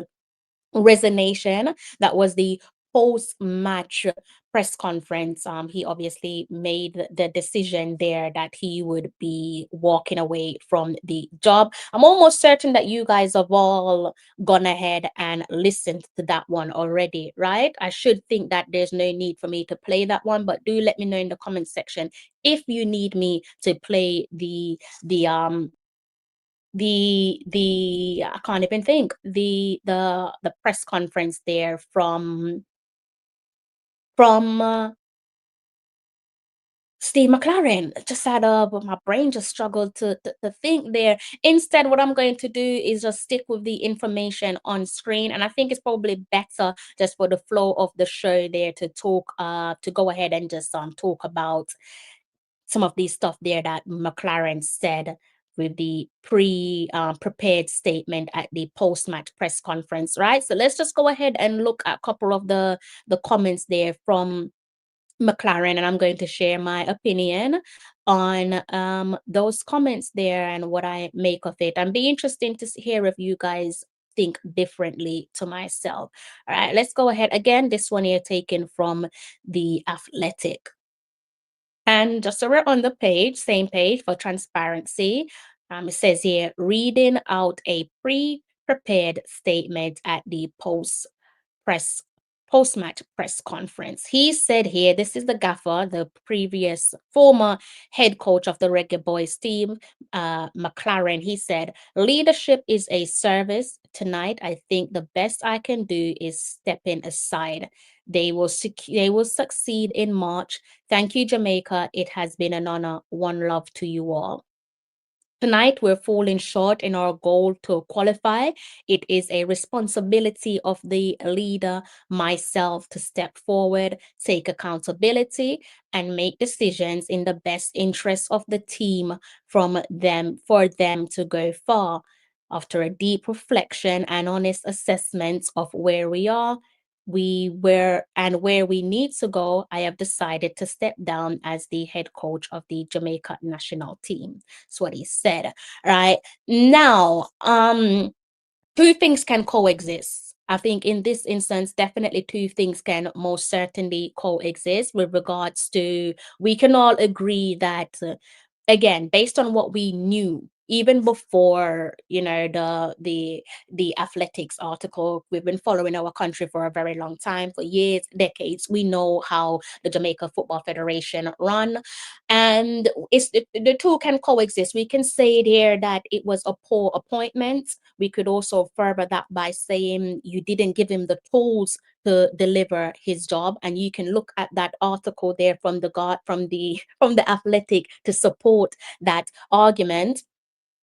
Resignation. That was the post-match press conference. He obviously made the decision there that he would be walking away from the job. I'm almost certain that you guys have all gone ahead and listened to that one already, right? I should think that there's no need for me to play that one, but do let me know in the comment section if you need me to play the I can't even think, the press conference there from Steve McClaren. Just had my brain just struggled to think there. Instead, what I'm going to do is just stick with the information on screen, and I think it's probably better just for the flow of the show there to go ahead and just talk about some of these stuff there that McClaren said with the prepared statement at the post-match press conference, right? So let's just go ahead and look at a couple of the comments there from McClaren, and I'm going to share my opinion on those comments there and what I make of it. And be interesting to hear if you guys think differently to myself. All right, let's go ahead. Again, this one here taken from The Athletic. And just so we're on the page, same page for transparency, it says here, reading out a pre-prepared statement at the press post-match press conference. He said here, this is the gaffer, the previous former head coach of the Reggae Boyz team, McClaren. He said, leadership is a service. Tonight, I think the best I can do is stepping aside. They will succeed in March. Thank you, Jamaica. It has been an honor. One love to you all. Tonight, we're falling short in our goal to qualify. It is a responsibility of the leader, myself, to step forward, take accountability, and make decisions in the best interest of the team for them to go far. After a deep reflection and honest assessment of where we are, where we need to go, I have decided to step down as the head coach of the Jamaica national team. That's what he said. Right now, two things can coexist. I think in this instance, definitely two things can most certainly coexist with regards to, we can all agree that, again, based on what we knew, even before, the athletics article, we've been following our country for a very long time, for years, decades. We know how the Jamaica Football Federation run, and the two can coexist. We can say there that it was a poor appointment. We could also further that by saying you didn't give him the tools to deliver his job, and you can look at that article there from from the Athletic to support that argument.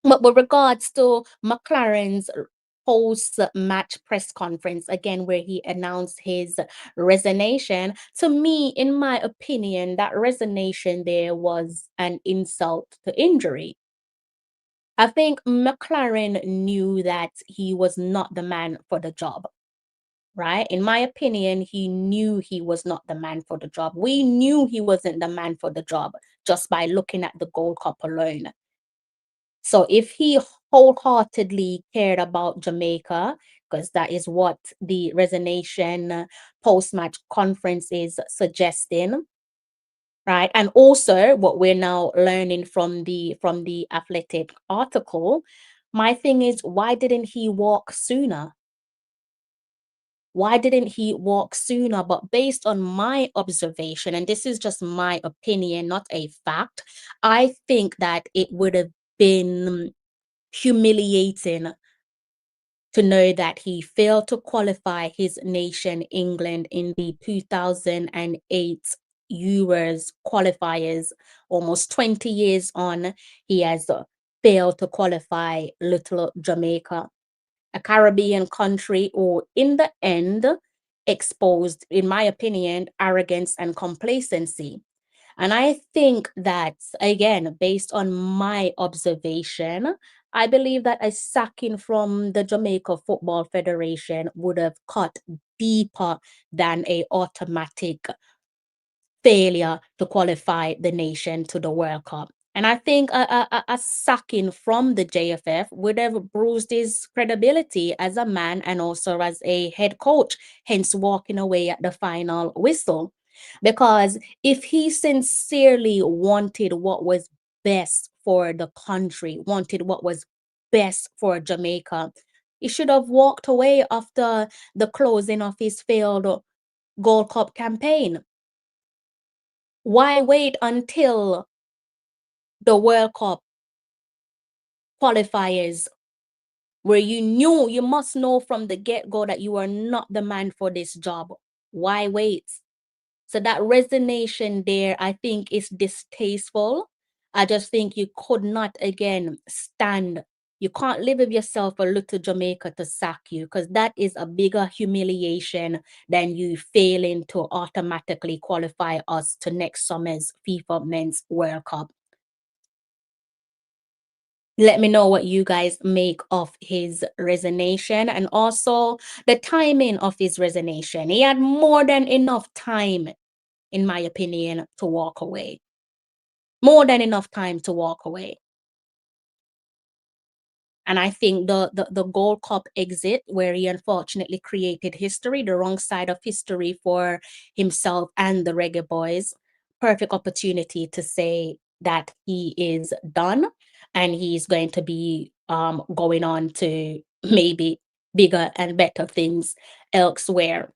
But with regards to McClaren's post-match press conference, again, where he announced his resignation, to me, in my opinion, that resignation there was an insult to injury. I think McClaren knew that he was not the man for the job, right? In my opinion, he knew he was not the man for the job. We knew he wasn't the man for the job just by looking at the Gold Cup alone. So if he wholeheartedly cared about Jamaica, because that is what the resignation post-match conference is suggesting, right? And also what we're now learning from the Athletic article, my thing is, why didn't he walk sooner? Why didn't he walk sooner? But based on my observation, and this is just my opinion, not a fact, I think that it would have been humiliating to know that he failed to qualify his nation, England, in the 2008 Euros qualifiers. Almost 20 years on, he has failed to qualify little Jamaica, a Caribbean country, or in the end, exposed, in my opinion, arrogance and complacency. And I think that, again, based on my observation, I believe that a sacking from the Jamaica Football Federation would have cut deeper than a automatic failure to qualify the nation to the World Cup. And I think a sacking from the JFF would have bruised his credibility as a man and also as a head coach, hence walking away at the final whistle. Because if he sincerely wanted what was best for the country, wanted what was best for Jamaica, he should have walked away after the closing of his failed Gold Cup campaign. Why wait until the World Cup qualifiers where you must know from the get-go that you are not the man for this job? Why wait? So that resignation there, I think, is distasteful. I just think you could not, again, stand. You can't live with yourself a little Jamaica to sack you, because that is a bigger humiliation than you failing to automatically qualify us to next summer's FIFA Men's World Cup. Let me know what you guys make of his resignation and also the timing of his resignation. He had more than enough time, in my opinion, to walk away. More than enough time to walk away. And I think the Gold Cup exit, where he unfortunately created history, the wrong side of history for himself and the Reggae Boyz, perfect opportunity to say that he is done and he's going to be going on to maybe bigger and better things elsewhere.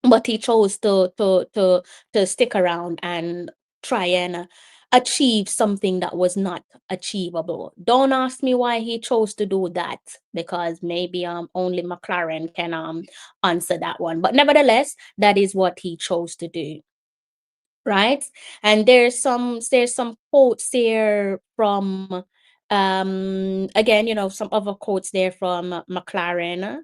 But he chose to stick around and try and achieve something that was not achievable. Don't ask me why he chose to do that, because maybe only McClaren can answer that one. But nevertheless, that is what he chose to do. Right. And there's some quotes here from again, some other quotes there from McClaren.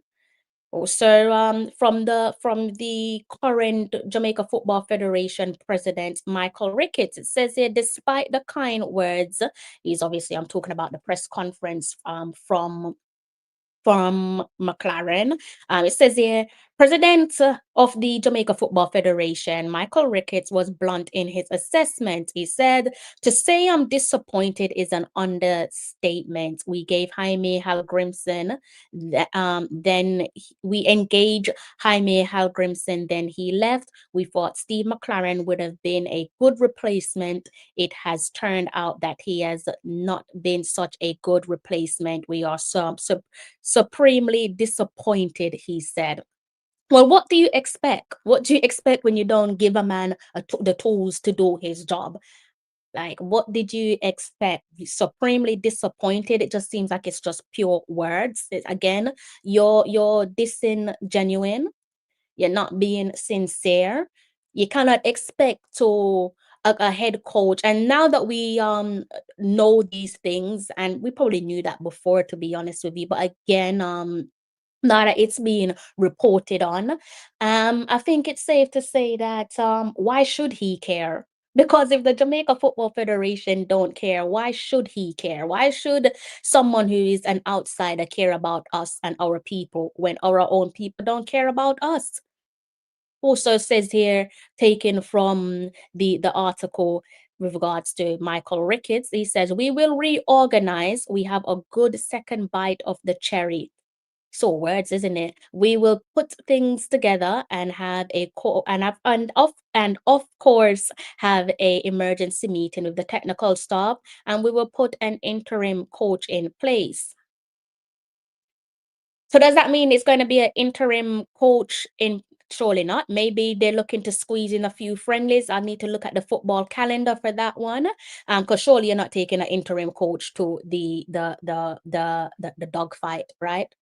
Also, from the current Jamaica Football Federation president, Michael Ricketts, it says here, despite the kind words, I'm talking about the press conference from McClaren. It says here, President of the Jamaica Football Federation, Michael Ricketts, was blunt in his assessment. He said, "To say I'm disappointed is an understatement. We gave Jaime Halgrimson, then we engaged Jaime Halgrimson, then he left. We thought Steve McClaren would have been a good replacement. It has turned out that he has not been such a good replacement. We are supremely disappointed," he said. Well, what do you expect? What do you expect when you don't give a man the tools to do his job? Like, what did you expect? Supremely disappointed. It just seems like it's just pure words. Again, you're disingenuine. You're not being sincere. You cannot expect to a head coach. And now that we know these things, and we probably knew that before, to be honest with you, but again, now that it's being reported on, I think it's safe to say that why should he care? Because if the Jamaica Football Federation don't care, why should he care? Why should someone who is an outsider care about us and our people when our own people don't care about us? Also says here, taken from the article with regards to Michael Ricketts, he says, "We will reorganize. We have a good second bite of the cherry." So words, isn't it? We will put things together and have a and of course have a emergency meeting with the technical staff, and we will put an interim coach in place. So does that mean it's going to be an interim coach in? Surely not. Maybe they're looking to squeeze in a few friendlies. I need to look at the football calendar for that one. Because surely you're not taking an interim coach to the dogfight, right?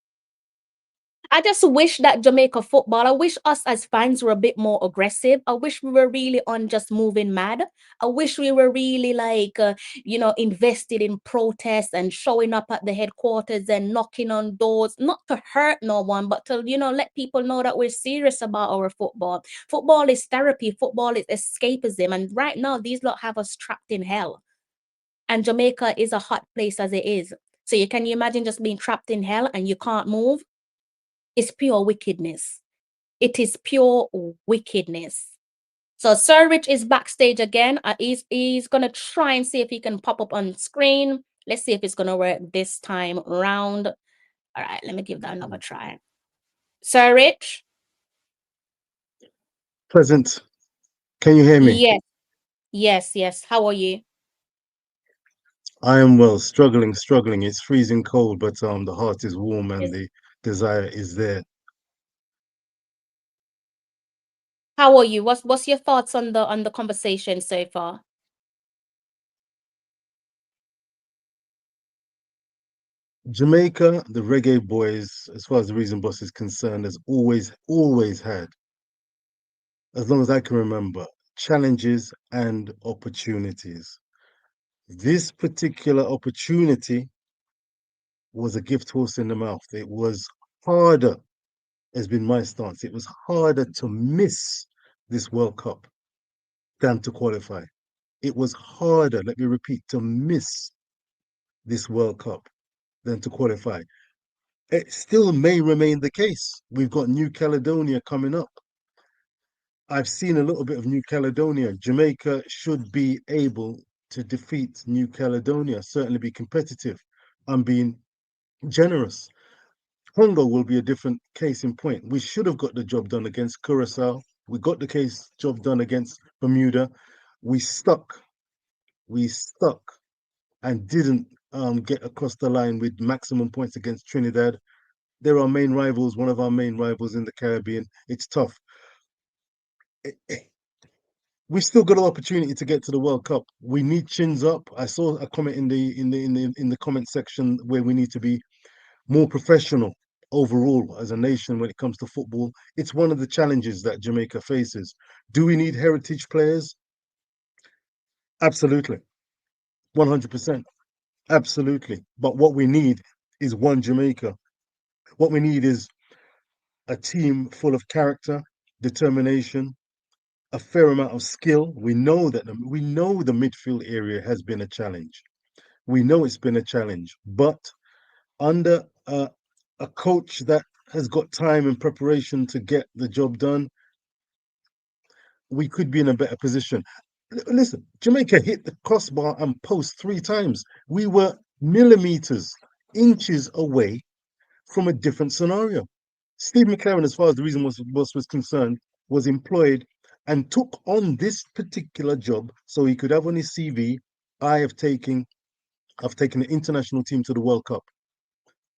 I just wish that Jamaica football, I wish us as fans were a bit more aggressive. I wish we were really on just moving mad. I wish we were really like, invested in protests and showing up at the headquarters and knocking on doors, not to hurt no one, but to, let people know that we're serious about our football. Football is therapy, football is escapism. And right now, these lot have us trapped in hell. And Jamaica is a hot place as it is. So can you imagine just being trapped in hell and you can't move? Is pure wickedness. It is pure wickedness. So Sir Rich is backstage again. He's gonna try and see if he can pop up on screen. Let's see if it's gonna work this time round. All right, let me give that another try. Sir Rich? Present. Can you hear me? Yes, yes. How are you? I am well, struggling. It's freezing cold, but the heart is warm and Yes. the desire is there. How are you? What's your thoughts on the conversation so far? Jamaica, the Reggae Boys, as far as the Reason Boss is concerned, has always had, as long as I can remember, challenges and opportunities. This particular opportunity was a gift horse in the mouth. It was harder, has been my stance. It was harder to miss this World Cup than to qualify. It was harder, let me repeat, to miss this World Cup than to qualify. It still may remain the case. We've got New Caledonia coming up. I've seen a little bit of New Caledonia. Jamaica should be able to defeat New Caledonia, certainly be competitive. I'm being generous. Congo will be a different case in point. We should have got the job done against Curaçao. We got the job done against Bermuda. We stuck. We stuck and didn't get across the line with maximum points against Trinidad. They're our main rivals, one of our main rivals in the Caribbean. It's tough. We've still got an opportunity to get to the World Cup. We need chins up. I saw a comment in the comment section where we need to be more professional overall as a nation when it comes to football. It's one of the challenges that Jamaica faces. Do we need heritage players? Absolutely. 100%. Absolutely. But what we need is one Jamaica. What we need is a team full of character, determination, a fair amount of skill. We know the midfield area has been a challenge. We know it's been a challenge, but under a coach that has got time and preparation to get the job done, we could be in a better position. Listen, Jamaica hit the crossbar and post 3 times. We were millimeters, inches away from a different scenario. Steve McClaren, as far as the reason was concerned, was employed and took on this particular job so he could have on his CV, I have taken I've taken the international team to the World Cup.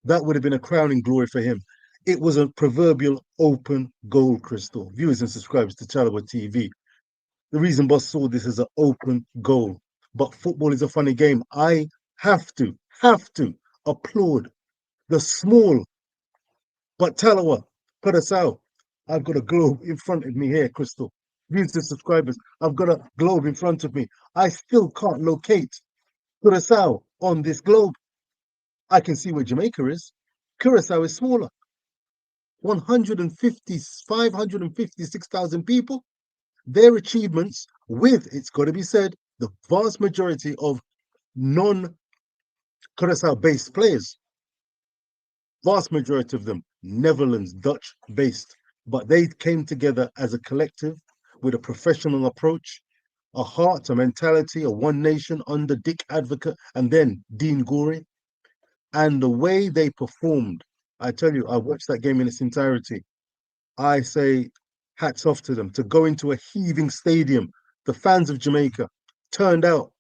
That would have been a crowning glory for him. It was a proverbial open goal, Crystal. Viewers and subscribers to Chalawa TV. The reason boss saw this as an open goal. But football is a funny game. I have to applaud the small but Talawa, Curaçao. I've got a globe in front of me here, Crystal. Viewers and subscribers, I've got a globe in front of me. I still can't locate Curaçao on this globe. I can see where Jamaica is. Curaçao is smaller. 150, 556,000 people. Their achievements, with, it's got to be said, the vast majority of non Curaçao based players, vast majority of them Netherlands, Dutch based, but they came together as a collective with a professional approach, a heart, a mentality, a one nation under Dick Advocate and then Dean Gorey. And the way they performed, I tell you, I watched that game in its entirety. I say hats off to them to go into a heaving stadium. The fans of Jamaica turned out,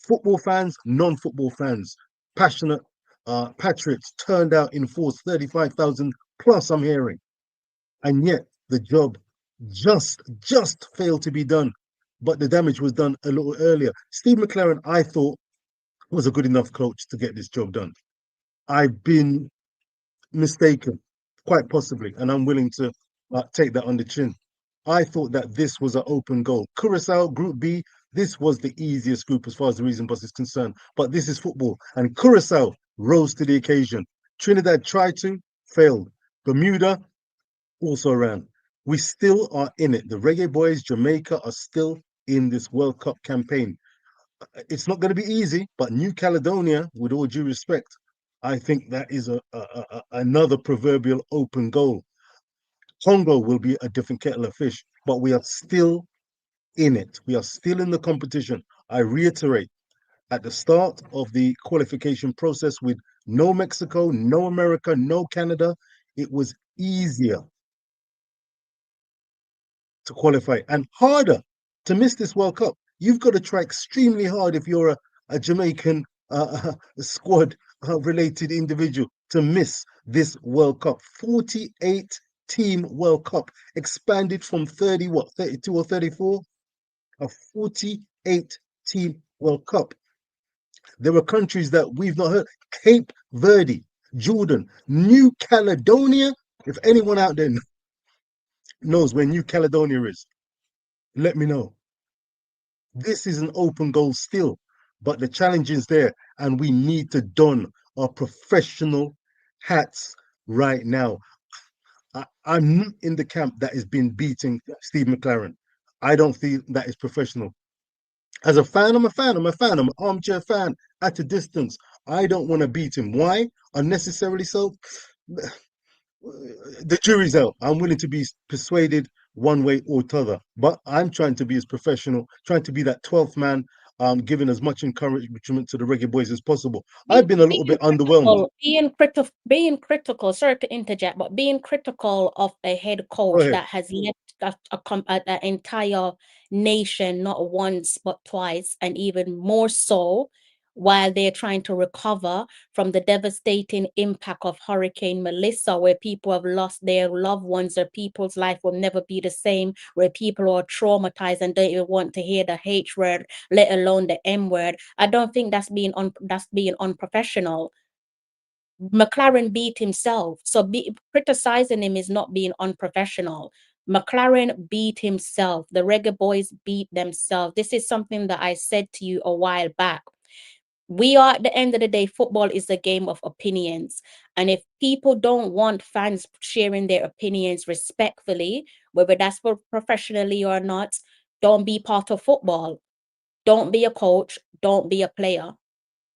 football fans, non-football fans, passionate patriots turned out in force, 35,000 plus I'm hearing. And yet the job just failed to be done. But the damage was done a little earlier. Steve McClaren, I thought, was a good enough coach to get this job done. I've been mistaken, quite possibly, and I'm willing to take that on the chin. I thought that this was an open goal. Curaçao, Group B, this was the easiest group as far as the reason bus is concerned. But this is football, and Curaçao rose to the occasion. Trinidad tried to, failed. Bermuda also ran. We still are in it. The Reggae Boyz, Jamaica, are still in this World Cup campaign. It's not going to be easy, but New Caledonia, with all due respect, I think that is another proverbial open goal. Congo will be a different kettle of fish, but we are still in it. We are still in the competition. I reiterate, at the start of the qualification process with no Mexico, no America, no Canada, it was easier to qualify and harder to miss this World Cup. You've got to try extremely hard if you're a Jamaican squad related individual to miss this World Cup. 48 team World Cup expanded from 30, what, 32 or 34? A 48 team World Cup. There were countries that we've not heard. Cape Verde, Jordan, New Caledonia. If anyone out there knows where New Caledonia is, let me know. This is an open goal still, but the challenge is there, and we need to don our professional hats right now. I'm not in the camp that has been beating Steve McClaren. I don't feel that is professional. As a fan, I'm a fan. I'm a fan. I'm an armchair fan at a distance. I don't want to beat him. Why? Unnecessarily so? The jury's out. I'm willing to be persuaded one way or t'other, but I'm trying to be as professional, trying to be that 12th man, giving as much encouragement to the Reggae Boyz as possible. I've been a little bit underwhelmed. Being critical, sorry to interject, but being critical of a head Go coach ahead. that has left an entire nation not once but twice, and even more so while they're trying to recover from the devastating impact of Hurricane Melissa, where people have lost their loved ones, or people's life will never be the same, where people are traumatized and don't even want to hear the H word, let alone the M word. I don't think that's being unprofessional. McClaren beat himself. So criticizing him is not being unprofessional. McClaren beat himself. The Reggae Boyz beat themselves. This is something that I said to you a while back. We are, at the end of the day, football is a game of opinions. And if people don't want fans sharing their opinions respectfully, whether that's professionally or not, don't be part of football. Don't be a coach. Don't be a player.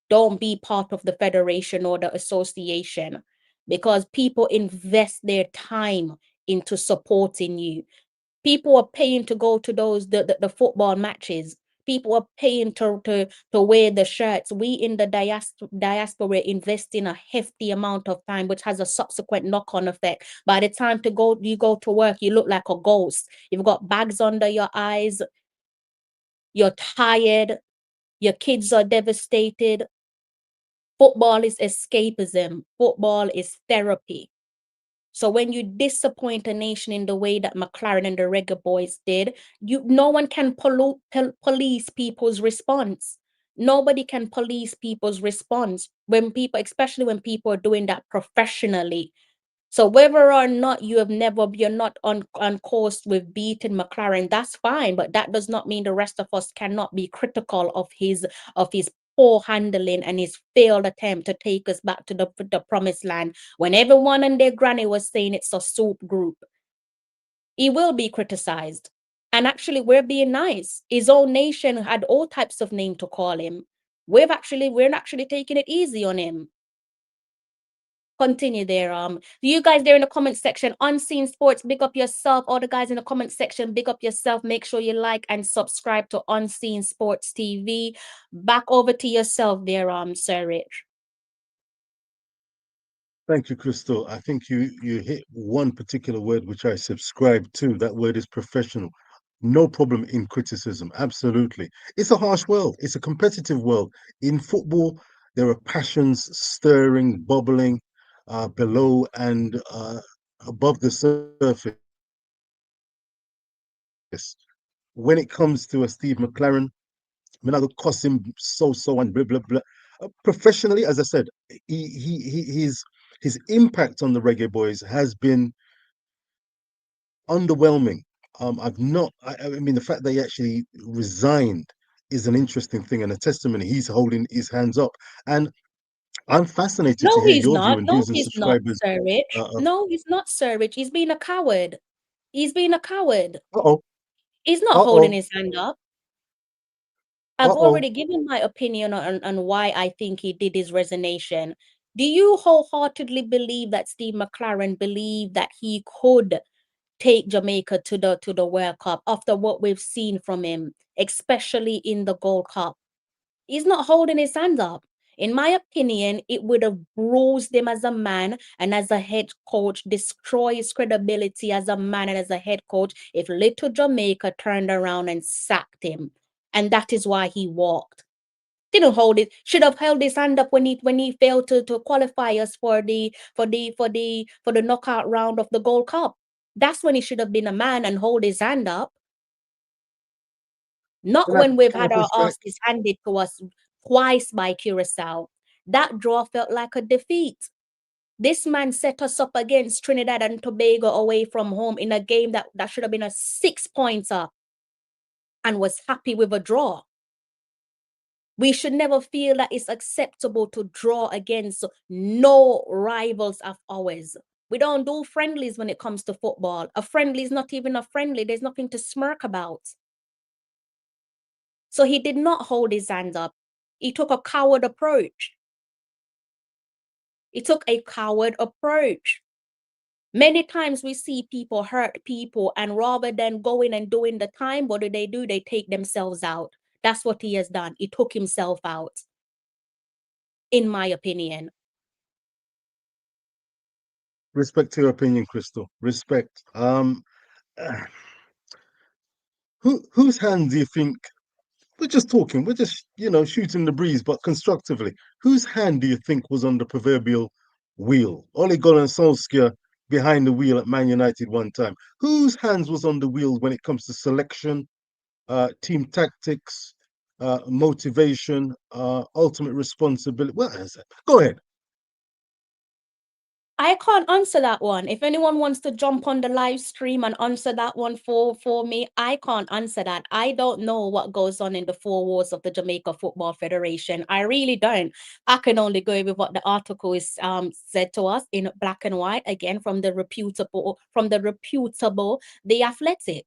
Don't be part of the federation or the association. because people invest their time into supporting you. People are paying to go to the football matches. People are paying to wear the shirts. We in the diaspora invest in a hefty amount of time, which has a subsequent knock-on effect. By the time you go to work, you look like a ghost. You've got bags under your eyes. You're tired. Your kids are devastated. Football is escapism. Football is therapy. So when you disappoint a nation in the way that McClaren and the Reggae Boyz did, no one can police people's response. Nobody can police people's response when people, especially when people are doing that professionally. So whether or not you're not on course with beating McClaren, that's fine, but that does not mean the rest of us cannot be critical of his poor handling and his failed attempt to take us back to the promised land when everyone and their granny was saying it's a soup group. He will be criticized. And actually, we're being nice. His own nation had all types of name to call him. We're actually taking it easy on him. Continue there. You guys there in the comment section, Unseen Sports, big up yourself. All the guys in the comment section, big up yourself. Make sure you like and subscribe to Unseen Sports TV. Back over to yourself there, Sir Rich. Thank you, Crystal. I think you hit one particular word which I subscribe to. That word is professional. No problem in criticism. Absolutely. It's a harsh world. It's a competitive world. In football, there are passions stirring, bubbling below and above the surface. When it comes to a Steve McClaren, I mean, I could cost him so and blah blah blah. Professionally, as I said, his impact on the Reggae Boyz has been underwhelming. I've not. I mean, the fact that he actually resigned is an interesting thing and a testimony. He's holding his hands up, and I'm fascinated to No, hear he's your view not. and No, viewers and he's not, subscribers. Sir Rich. Of No, he's not, Sir Rich. He's being a coward. He's being a coward. oh, He's not holding oh, his hand up. uh I've oh. already given my opinion on why I think he did his resignation. Do you wholeheartedly believe that Steve McClaren believed that he could take Jamaica to the World Cup after what we've seen from him, especially in the Gold Cup? He's not holding his hands up. In my opinion, it would have bruised him as a man and as a head coach, destroy his credibility as a man and as a head coach if little Jamaica turned around and sacked him. And that is why he walked. Didn't hold it. Should have held his hand up when he failed to qualify us for the knockout round of the Gold Cup. That's when he should have been a man and hold his hand up. Not when we've Can I had our push back? asses handed to us twice by Curaçao. That draw felt like a defeat. This man set us up against Trinidad and Tobago away from home in a game that should have been a 6-pointer and was happy with a draw. We should never feel that it's acceptable to draw against no rivals of ours. We don't do friendlies when it comes to football. A friendly is not even a friendly. There's nothing to smirk about. So he did not hold his hands up. He took a coward approach. He took a coward approach. Many times we see people hurt people, and rather than going and doing the time, what do? They take themselves out. That's what he has done. He took himself out, in my opinion. Respect to your opinion, Crystal. Respect. Whose hand do you think? We're just talking. We're just shooting the breeze, but constructively. Whose hand do you think was on the proverbial wheel? Ole Gunnar Solskjaer behind the wheel at Man United one time. Whose hands was on the wheel when it comes to selection, team tactics, motivation, ultimate responsibility? Well, go ahead. I can't answer that one. If anyone wants to jump on the live stream and answer that one for me, I can't answer that. I don't know what goes on in the four walls of the Jamaica Football Federation. I really don't. I can only go with what the article is said to us in black and white, again from the reputable The Athletic.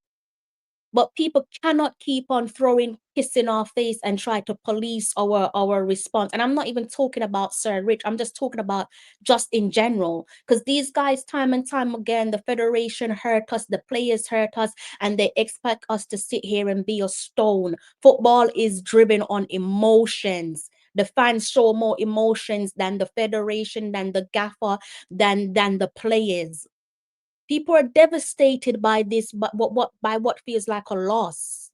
But people cannot keep on throwing piss in our face and try to police our response. And I'm not even talking about Sir Rich. I'm just talking about just in general. Because these guys, time and time again, the federation hurt us, the players hurt us, and they expect us to sit here and be a stone. Football is driven on emotions. The fans show more emotions than the federation, than the gaffer, than the players. People are devastated by this, but by what feels like a loss.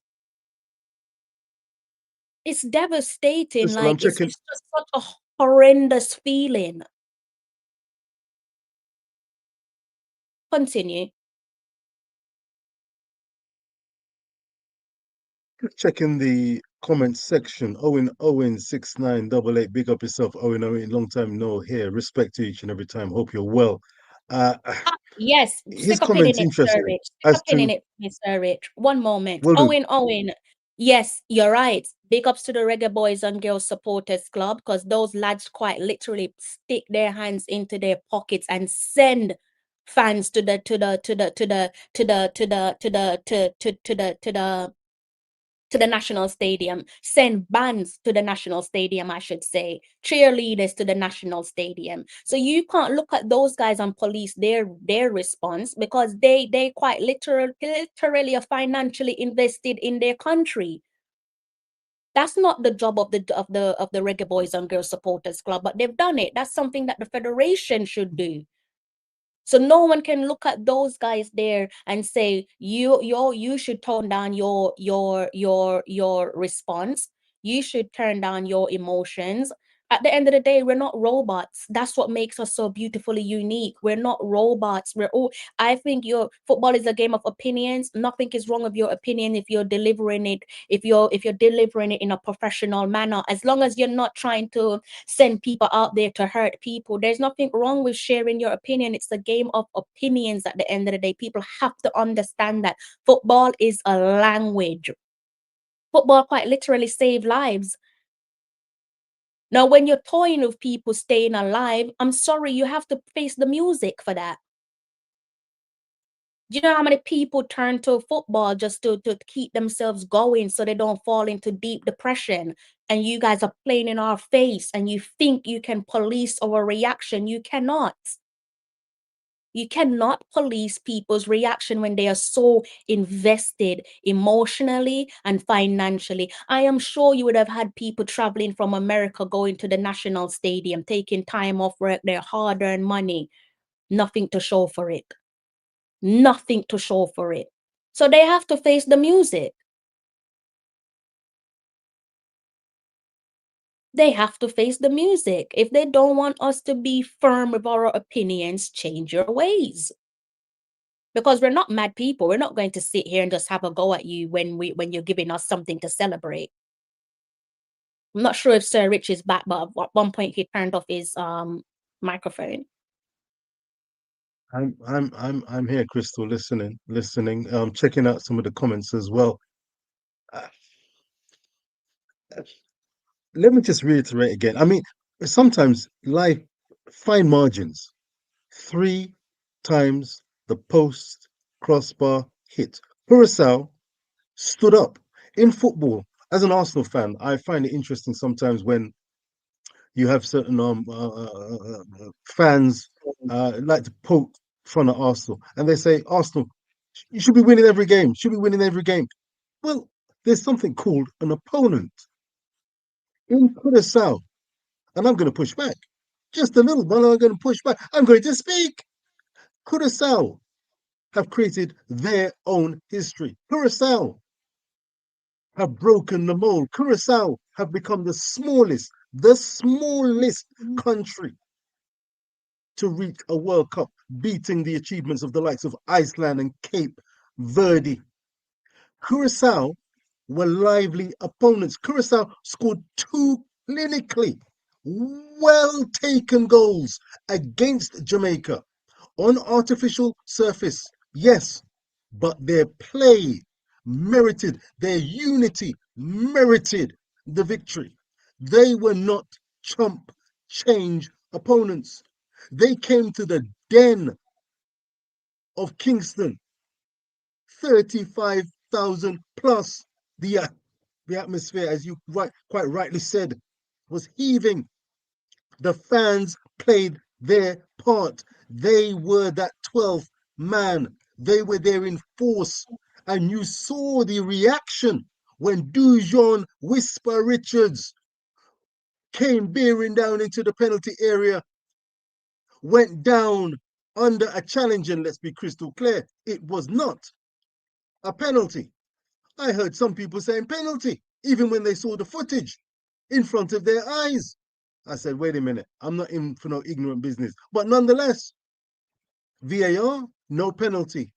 It's devastating. Listen, I'm Like checking it's just such a horrendous feeling. Continue. checking the comments section. Owen 6988. Big up yourself, Owen. Long time no here. Respect to each and every time. Hope you're well. Uh, Yes, his stick a pin in comments it, Sir interesting Rich. Stick a as pin in to it, Mr. Rich. One moment. will do. Owen. Yes, you're right. Big ups to the Reggae Boys and Girls Supporters Club, because those lads quite literally stick their hands into their pockets and send fans to the national stadium, send bands to the national stadium, I should say, cheerleaders to the national stadium. So you can't look at those guys and police their response, because they quite literally are financially invested in their country. That's not the job of the Reggae Boys and Girls Supporters Club, but they've done it. That's something that the federation should do. So no one can look at those guys there and say you should tone down your response. You should turn down your emotions. At the end of the day, we're not robots. That's what makes us so beautifully unique. We're not robots. We're all. I think your football is a game of opinions. Nothing is wrong with your opinion if you're delivering it. If you're delivering it in a professional manner, as long as you're not trying to send people out there to hurt people. There's nothing wrong with sharing your opinion. It's a game of opinions at the end of the day. People have to understand that football is a language. Football quite literally save lives. Now, when you're toying with people staying alive, I'm sorry, you have to face the music for that. Do you know how many people turn to football just to keep themselves going so they don't fall into deep depression? And you guys are playing in our face and you think you can police our reaction. You cannot. You cannot police people's reaction when they are so invested emotionally and financially. I am sure you would have had people traveling from America going to the national stadium, taking time off work, their hard earned money, nothing to show for it. Nothing to show for it. So they have to face the music. They have to face the music. If they don't want us to be firm with our opinions, change your ways. Because we're not mad people. We're not going to sit here and just have a go at you when you're giving us something to celebrate. I'm not sure if Sir Rich is back, but at one point he turned off his microphone. I'm here, Crystal, listening. Checking out some of the comments as well. Uh, Let me just reiterate again. I mean, sometimes life fine margins. Three times the post crossbar hit. Curaçao stood up in football. As an Arsenal fan, I find it interesting sometimes when you have certain fans like to poke fun at Arsenal, and they say Arsenal, you should be winning every game. Should be winning every game. Well, there's something called an opponent in Curaçao, and I'm going to push back just a little, but I'm going to push back. I'm going to speak. Curaçao have created their own history. Curaçao have broken the mold. Curaçao have become the smallest country to reach a World Cup, beating the achievements of the likes of Iceland and Cape Verde. Curaçao were lively opponents. Curaçao scored two clinically well taken goals against Jamaica on artificial surface. Yes, but their play merited, their unity merited the victory. They were not chump change opponents. They came to the den of Kingston 35 5,000 plus. The atmosphere, as you quite rightly said, was heaving. The fans played their part. They were that 12th man. They were there in force. And you saw the reaction when Dujon Whisper Richards came bearing down into the penalty area, went down under a challenge. And let's be crystal clear, it was not a penalty. I heard some people saying penalty, even when they saw the footage in front of their eyes. I said, wait a minute, I'm not in for no ignorant business. But nonetheless, VAR, no penalty.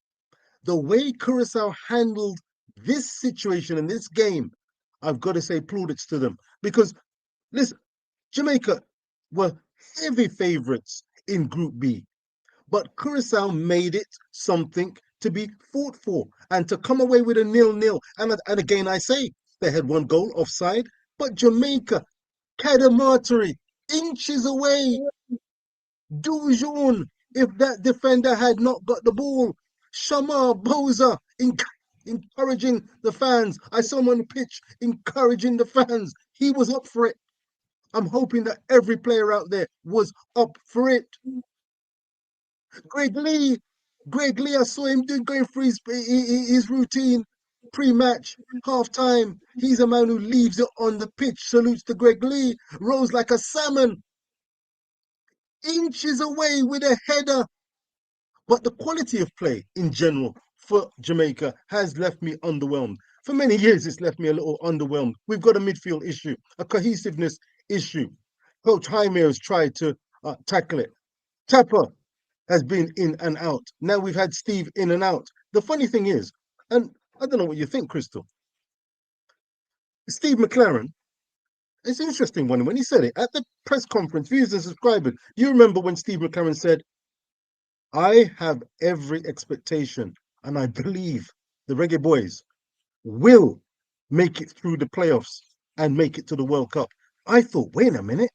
The way Curaçao handled this situation and this game, I've got to say plaudits to them. Because, listen, Jamaica were heavy favourites in Group B. But Curaçao made it something to be fought for and to come away with a 0-0. And again, I say, they had one goal offside, but Jamaica, Cadamarteri, inches away. Dujon, if that defender had not got the ball. Shamar Boza, encouraging the fans. I saw him on the pitch encouraging the fans. He was up for it. I'm hoping that every player out there was up for it. Greg Lee, I saw him going through his routine pre-match, half-time. He's a man who leaves it on the pitch. Salutes to Greg Lee. Rose like a salmon, inches away with a header. But the quality of play in general for Jamaica has left me underwhelmed. For many years, it's left me a little underwhelmed. We've got a midfield issue, a cohesiveness issue. Coach Jaime has tried to tackle it. Tapper has been in and out. Now we've had Steve in and out. The funny thing is, and I don't know what you think, Crystal, Steve McClaren, it's an interesting one. When he said it at the press conference, viewers and subscribers, you remember when Steve McClaren said, I have every expectation and I believe the Reggae Boyz will make it through the playoffs and make it to the World Cup. I thought, wait a minute,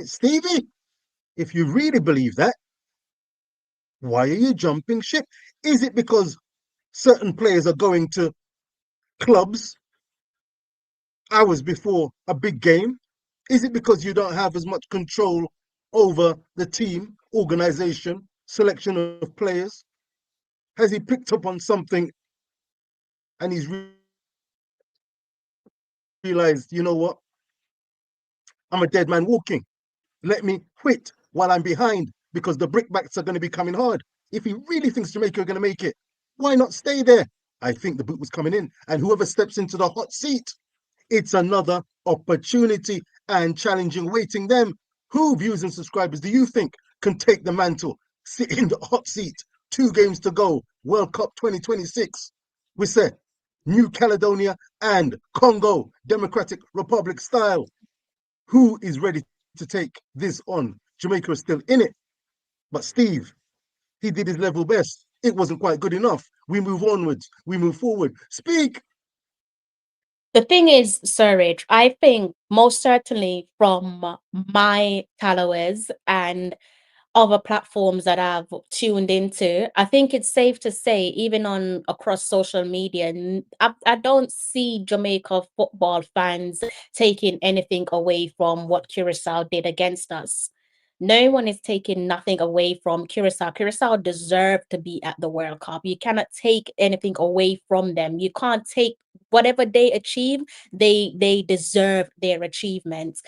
Stevie. If you really believe that, why are you jumping ship? Is it because certain players are going to clubs hours before a big game? Is it because you don't have as much control over the team, organization, selection of players? Has he picked up on something and he's realized, you know what? I'm a dead man walking. Let me quit while I'm behind because the brickbats are going to be coming hard. If he really thinks Jamaica are going to make it, why not stay there? I think the boot was coming in, and whoever steps into the hot seat, it's another opportunity and challenging waiting them. Who, viewers and subscribers, do you think can take the mantle, sit in the hot seat? 2 games to go, World Cup 2026. We say New Caledonia and Congo, Democratic Republic style. Who is ready to take this on? Jamaica is still in it. But Steve, he did his level best. It wasn't quite good enough. We move onwards. We move forward. Speak. The thing is, Surridge, I think most certainly from my followers and other platforms that I've tuned into, I think it's safe to say, even on across social media, I don't see Jamaica football fans taking anything away from what Curacao did against us. No one is taking nothing away from Curacao. Curacao deserve to be at the World Cup. You cannot take anything away from them. You can't take whatever they achieve. They deserve their achievements.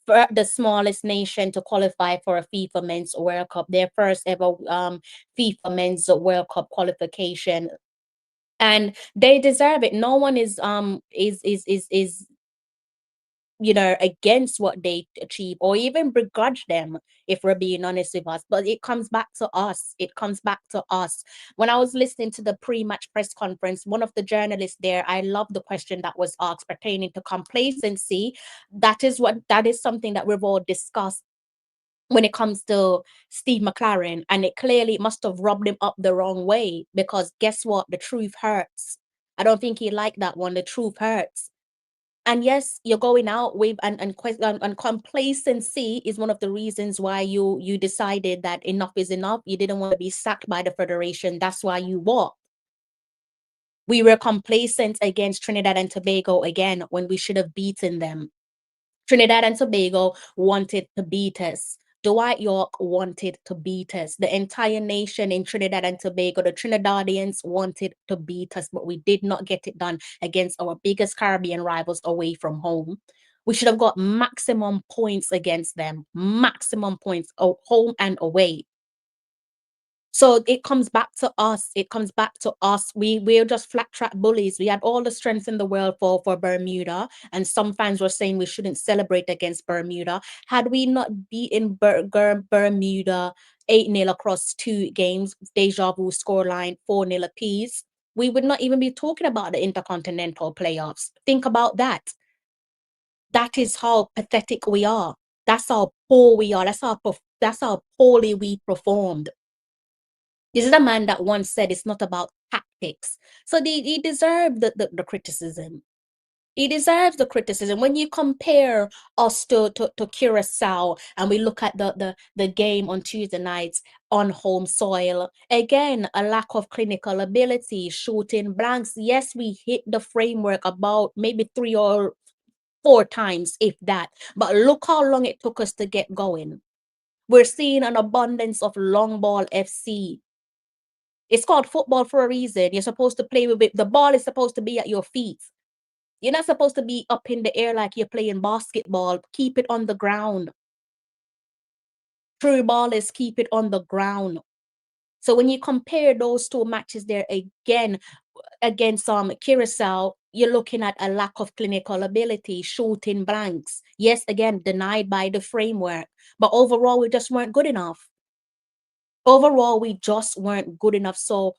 For the smallest nation to qualify for a FIFA Men's World Cup, their first ever FIFA Men's World Cup qualification, and they deserve it. No one is against what they achieve or even begrudge them, if we're being honest with us. But it comes back to us. It comes back to us. When I was listening to the pre-match press conference, one of the journalists there, I love the question that was asked pertaining to complacency. That is something that we've all discussed when it comes to Steve McClaren, and it clearly must have rubbed him up the wrong way, because guess what? The truth hurts. I don't think he liked that one. The truth hurts. And yes, you're going out with and complacency is one of the reasons why you decided that enough is enough. You didn't want to be sacked by the federation. That's why you walked. We were complacent against Trinidad and Tobago again when we should have beaten them. Trinidad and Tobago wanted to beat us. Dwight York wanted to beat us. The entire nation in Trinidad and Tobago, the Trinidadians wanted to beat us, but we did not get it done against our biggest Caribbean rivals away from home. We should have got maximum points against them, maximum points home and away. So it comes back to us. It comes back to us. We're just flat track bullies. We had all the strength in the world for Bermuda, and some fans were saying we shouldn't celebrate against Bermuda. Had we not beaten Bermuda 8-0 across 2 games, deja vu scoreline 4-0 apiece, we would not even be talking about the intercontinental playoffs. Think about that. That is how pathetic we are. That's how poor we are. That's how poorly we performed. This is a man that once said it's not about tactics. So he deserved the criticism. He deserves the criticism. When you compare us to Curaçao and we look at the game on Tuesday nights on home soil, again, a lack of clinical ability, shooting blanks. Yes, we hit the framework about maybe 3 or 4 times, if that. But look how long it took us to get going. We're seeing an abundance of long ball FC. It's called football for a reason. You're supposed to play with it. The ball is supposed to be at your feet. You're not supposed to be up in the air like you're playing basketball. Keep it on the ground. True ball is keep it on the ground. So when you compare those 2 matches there again against Curaçao, you're looking at a lack of clinical ability, shooting blanks. Yes, again, denied by the framework. But overall, we just weren't good enough. Overall, we just weren't good enough. So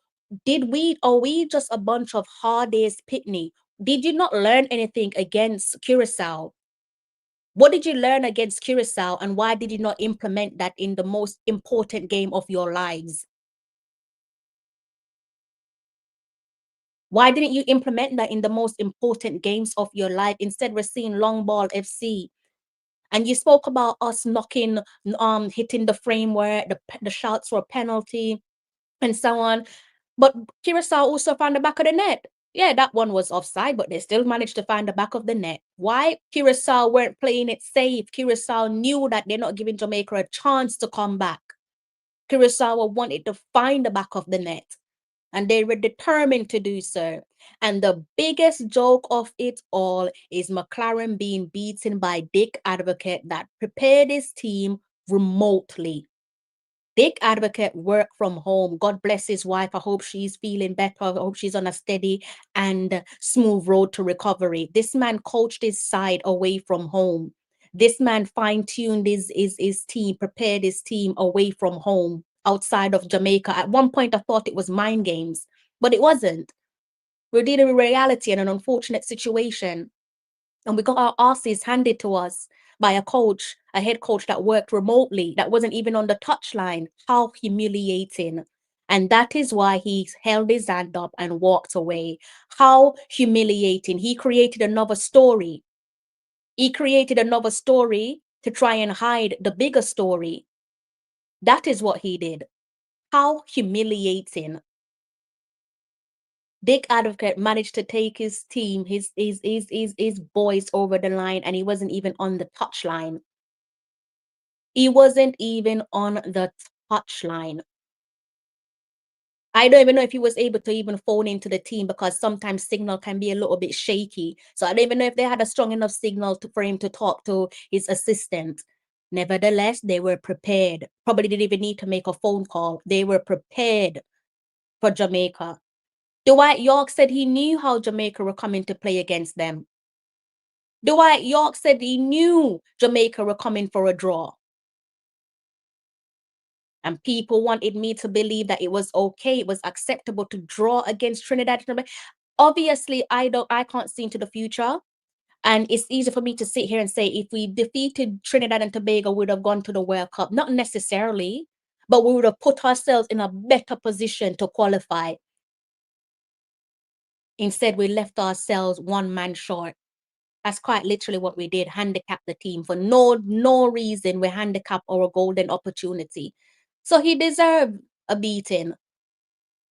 are we just a bunch of hard-day's pitney? Did you not learn anything against Curaçao? What did you learn against Curaçao, and why did you not implement that in the most important game of your lives? Why didn't you implement that in the most important games of your life? Instead, we're seeing long ball FC. And you spoke about us hitting the framework, the shots for a penalty, and so on. But Curaçao also found the back of the net. Yeah, that one was offside, but they still managed to find the back of the net. Why? Curaçao weren't playing it safe. Curaçao knew that they're not giving Jamaica a chance to come back. Curaçao wanted to find the back of the net, and they were determined to do so. And the biggest joke of it all is McClaren being beaten by Dick Advocate that prepared his team remotely. Dick Advocate worked from home. God bless his wife. I hope she's feeling better. I hope she's on a steady and smooth road to recovery. This man coached his side away from home. This man fine-tuned his team, prepared his team away from home, outside of Jamaica. At one point, I thought it was mind games, but it wasn't. We're dealing with reality and an unfortunate situation. And we got our asses handed to us by a head coach that worked remotely, that wasn't even on the touchline. How humiliating. And that is why he held his hand up and walked away. How humiliating. He created another story. He created another story to try and hide the bigger story. That is what he did. How humiliating. Dick Advocate managed to take his team, his boys over the line, and he wasn't even on the touchline. He wasn't even on the touchline. I don't even know if he was able to even phone into the team, because sometimes signal can be a little bit shaky. So I don't even know if they had a strong enough signal for him to talk to his assistant. Nevertheless, they were prepared. Probably didn't even need to make a phone call. They were prepared for Jamaica. Dwight York said he knew how Jamaica were coming to play against them. Dwight York said he knew Jamaica were coming for a draw. And people wanted me to believe that it was okay, it was acceptable to draw against Trinidad. Obviously, I can't see into the future. And it's easy for me to sit here and say, if we defeated Trinidad and Tobago, we would have gone to the World Cup. Not necessarily, but we would have put ourselves in a better position to qualify. Instead, we left ourselves one man short. That's quite literally what we did, handicap the team. For no reason, we handicap our golden opportunity. So he deserved a beating.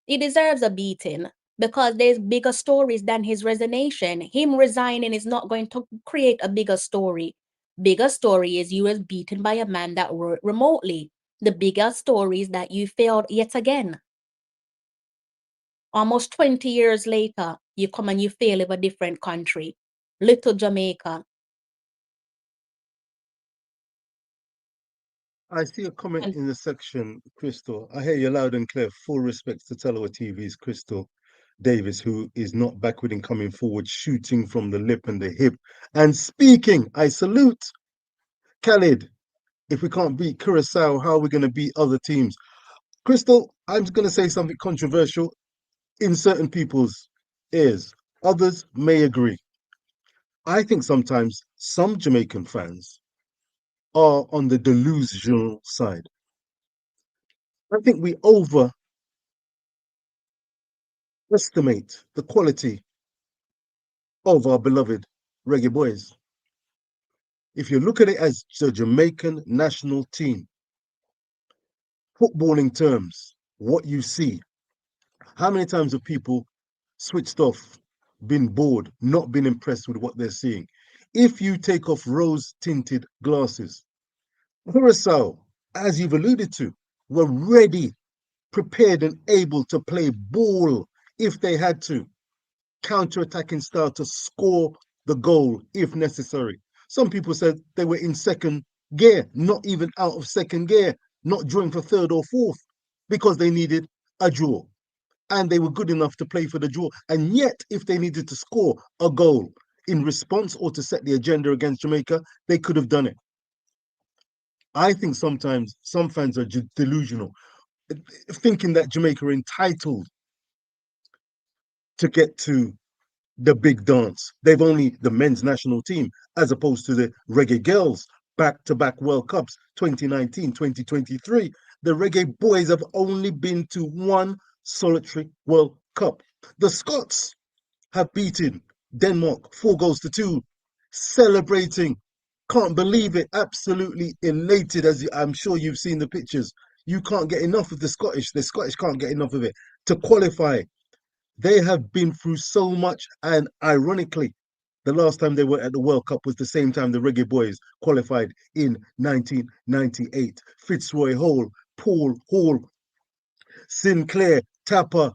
He deserves a beating. because there's bigger stories than his resignation. Him resigning is not going to create a bigger story. Bigger story is you was beaten by a man that worked remotely. The bigger story is that you failed yet again. Almost 20 years later, you come and you fail in a different country. Little Jamaica. I see a comment And in the section, Crystal. I hear you loud and clear. Full respect to Telewa TV's Crystal Davis, who is not backward in coming forward, shooting from the lip and the hip and speaking. I salute Khalid. If we can't beat Curaçao, how are we going to beat other teams? Crystal, I'm going to say something controversial in certain people's ears. Others may agree. I think sometimes some Jamaican fans are on the delusional side. I think we overestimate the quality of our beloved Reggae Boys. If you look at it as the Jamaican national team, footballing terms, what you see, how many times have people switched off, been bored, not been impressed with what they're seeing? If you take off rose tinted glasses, Curaçao, as you've alluded to, were ready, prepared, and able to play ball if they had to, counter-attacking style to score the goal if necessary. Some people said they were in second gear, not even out of second gear, not drawing for third or fourth, because they needed a draw. And they were good enough to play for the draw. And yet, if they needed to score a goal in response or to set the agenda against Jamaica, they could have done it. I think sometimes some fans are delusional, thinking that Jamaica are entitled to get to the big dance. They've only the men's national team, as opposed to the Reggae Girls back-to-back World Cups, 2019, 2023. The Reggae Boys have only been to one solitary World Cup. The Scots have beaten Denmark 4-2, celebrating. Can't believe it. Absolutely elated, as I'm sure you've seen the pictures. You can't get enough of the Scottish. The Scottish can't get enough of it. To qualify, they have been through so much, and ironically, the last time they were at the World Cup was the same time the Reggae Boys qualified in 1998. Fitzroy Hall, Paul Hall, Sinclair, Tapper,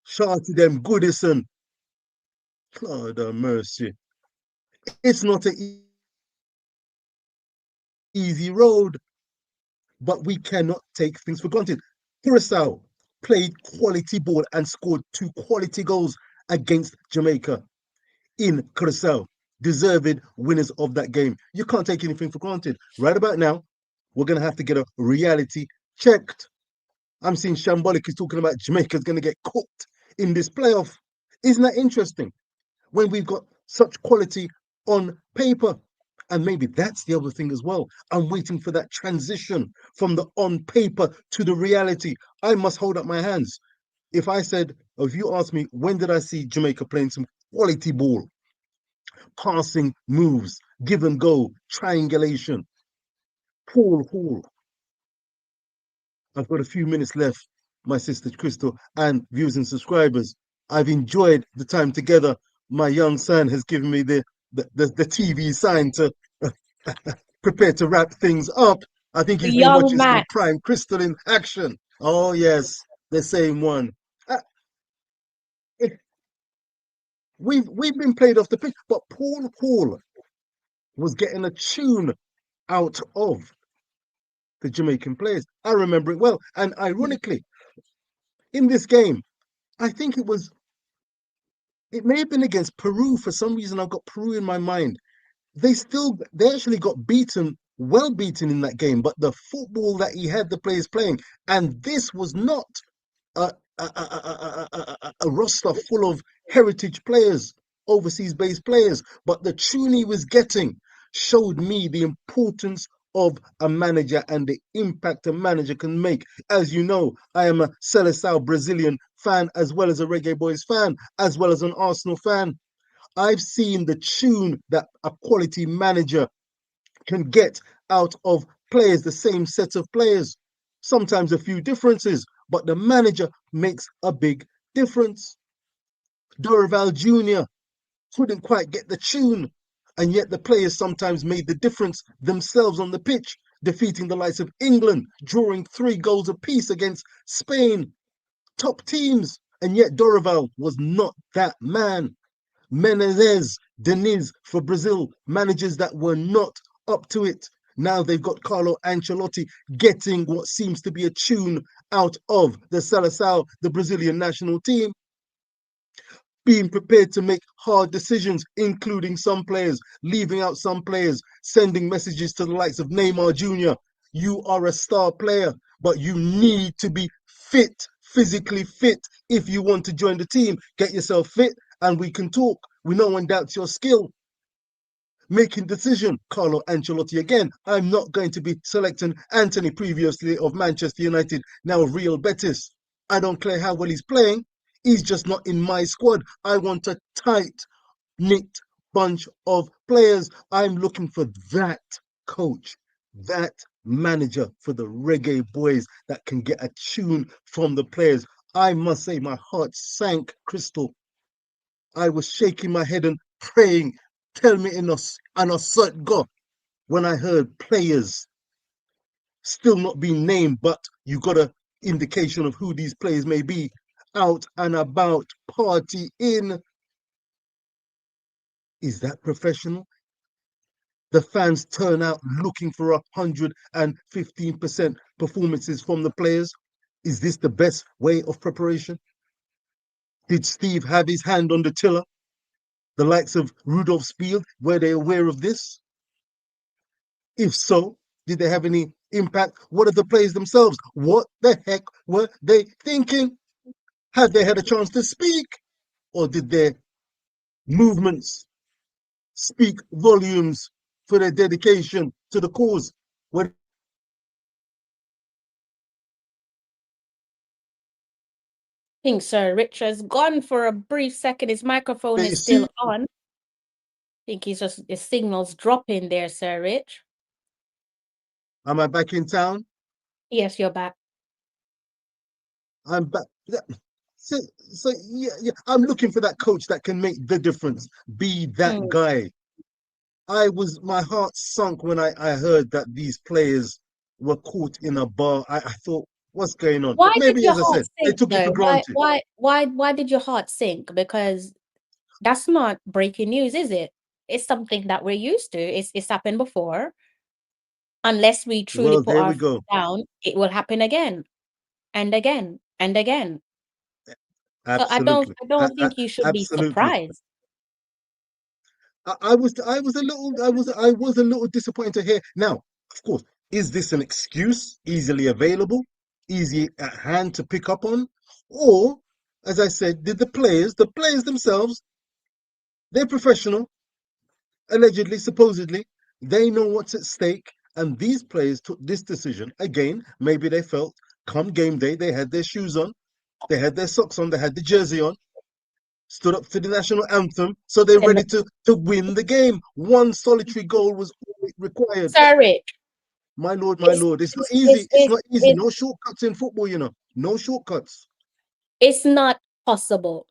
shout to them, Goodison. Lord have mercy. It's not an easy road, but we cannot take things for granted. Curaçao played quality ball and scored 2 quality goals against Jamaica in Curaçao, deserved winners of that game. You can't take anything for granted. Right about now, we're going to have to get a reality checked. I'm seeing Shambolic is talking about Jamaica's going to get cooked in this playoff. Isn't that interesting? When we've got such quality on paper. And maybe that's the other thing as well. I'm waiting for that transition from the on paper to the reality. I must hold up my hands. If I said, or if you ask me, when did I see Jamaica playing some quality ball, passing moves, give and go, triangulation? Paul Hall. I've got a few minutes left, my sister Crystal, and viewers and subscribers. I've enjoyed the time together. My young son has given me the TV sign to prepare to wrap things up. I think he's been young watching some man, Prime Crystal in action. Oh, yes, the same one. Uh, it, we've been played off the pitch, but Paul Hall was getting a tune out of the Jamaican players. I remember it well. And ironically, in this game, I think it may have been against Peru. For some reason, I've got Peru in my mind. They actually got beaten, well beaten in that game, but the football that he had the players playing, and this was not a, a roster full of heritage players, overseas based players, but the tune he was getting showed me the importance of a manager and the impact a manager can make. As you know, I am a Seleção Brazilian fan, as well as a Reggae Boys fan, as well as an Arsenal fan. I've seen the tune that a quality manager can get out of players, the same set of players. Sometimes a few differences, but the manager makes a big difference. Dorival Jr. couldn't quite get the tune, and yet the players sometimes made the difference themselves on the pitch, defeating the likes of England, drawing 3 goals apiece against Spain, top teams, and yet Dorival was not that man. Menezes, Diniz for Brazil, managers that were not up to it. Now they've got Carlo Ancelotti getting what seems to be a tune out of the Seleção, the Brazilian national team, being prepared to make hard decisions, including some players, leaving out some players, sending messages to the likes of Neymar Jr. You are a star player, but you need to be fit, physically fit, if you want to join the team. Get yourself fit and we can talk. We no one doubts your skill. Making decision, Carlo Ancelotti again. I'm not going to be selecting Anthony, previously of Manchester United, now of Real Betis. I don't care how well he's playing. He's just not in my squad. I want a tight knit bunch of players. I'm looking for that coach, that manager for the Reggae Boyz that can get a tune from the players. I must say, my heart sank, Crystal. I was shaking my head and praying, tell me in us and a cert God, when I heard players still not being named, but you got an indication of who these players may be, out and about, party in. Is that professional? The fans turn out looking for 115% performances from the players. Is this the best way of preparation? Did Steve have his hand on the tiller? The likes of Rudolph Spiel, were they aware of this? If so, did they have any impact? What are the players themselves? What the heck were they thinking? Had they had a chance to speak? Or did their movements speak volumes for their dedication to the cause? Were I think Sir Richard's gone for a brief second. His microphone they is still see? on. I think he's just his signal's dropping there, Sir Rich. Am I back in town? Yes, you're back. I'm back. So, so, I'm looking for that coach that can make the difference. Be that Mm. guy. My heart sunk when I heard that these players were caught in a bar. I thought, what's going on? Why did Maybe, your as I heart said, they sink took it though? for granted. Why did your heart sink? Because that's not breaking news, is it? It's something that we're used to. It's happened before. Unless we truly Well, put there our we foot go. down, it will happen again and again and again. So I don't Absolutely. I don't think you should be Absolutely. surprised. I was a little disappointed to hear. Now, of course, is this an excuse easily available, easy at hand to pick up on, or, as I said, did the players themselves, they're professional, allegedly, supposedly, they know what's at stake, and these players took this decision again. Maybe they felt, come game day, they had their shoes on, they had their socks on, they had the jersey on, stood up to the national anthem, so they're And ready to win the game. One solitary goal was all it required. sorry, My it's lord, it's not it's easy. it's It's it's, not easy. it's, No shortcuts in football, No shortcuts. it's not possible.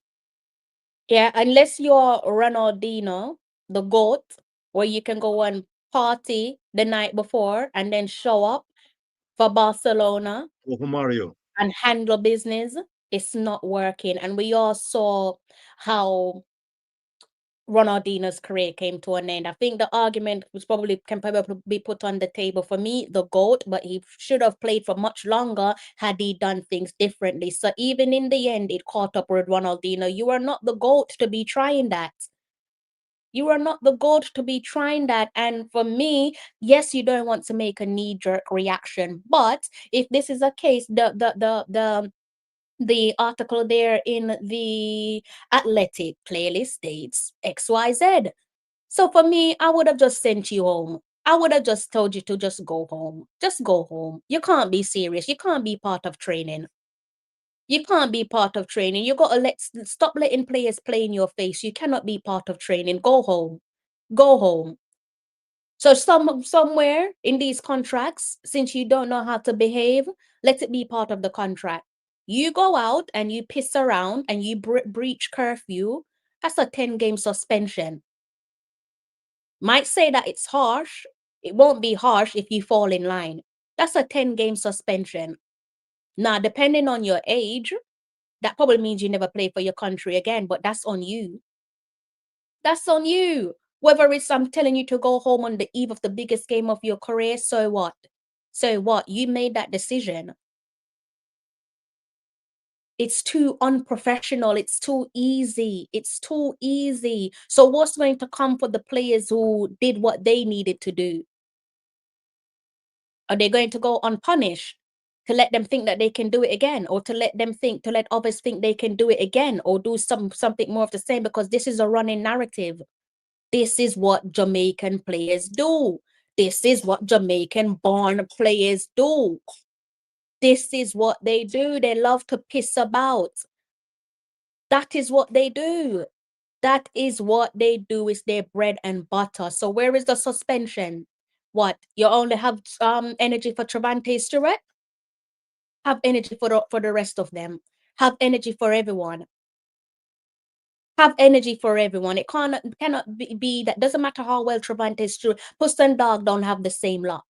Yeah, unless you're Ronaldinho, the GOAT, where you can go and party the night before and then show up for Barcelona Oh, Mario. and handle business, it's not working. And we all saw how Ronaldinho's career came to an end. I think the argument was probably be put on the table for me, the GOAT, but he should have played for much longer had he done things differently. So even in the end, it caught up with Ronaldinho. You are not the GOAT to be trying that. You are not the GOAT to be trying that. And for me, yes, you don't want to make a knee-jerk reaction. But if this is a case, the article there in the Athletic playlist states XYZ. So for me, I would have just sent you home. I would have just told you to just go home. Just go home. You can't be serious. You can't be part of training. You can't be part of training. You gotta stop letting players play in your face. You cannot be part of training. Go home. Go home. So somewhere in these contracts, since you don't know how to behave, let it be part of the contract. You go out and you piss around and you breach curfew, that's a 10-game suspension. Might say that it's harsh. It won't be harsh if you fall in line. That's a 10-game suspension. Now, depending on your age, that probably means you never play for your country again, but that's on you. That's on you. Whether it's I'm telling you to go home on the eve of the biggest game of your career, so what? So what? You made that decision. It's too unprofessional. It's too easy. It's too easy. So what's going to come for the players who did what they needed to do? Are they going to go unpunished? To let them think that they can do it again, or to let others think they can do it again, or do something more of the same, because this is a running narrative. This is what Jamaican players do. This is what Jamaican born players do. This is what they do. They love to piss about. That is what they do. That is what they do. Is their bread and butter. So where is the suspension? What? You only have energy for Trevante Stewart? Have energy for the rest of them. Have energy for everyone. Have energy for everyone. It cannot be that. Doesn't matter how well Trevante is true. Puss and Dog don't have the same luck.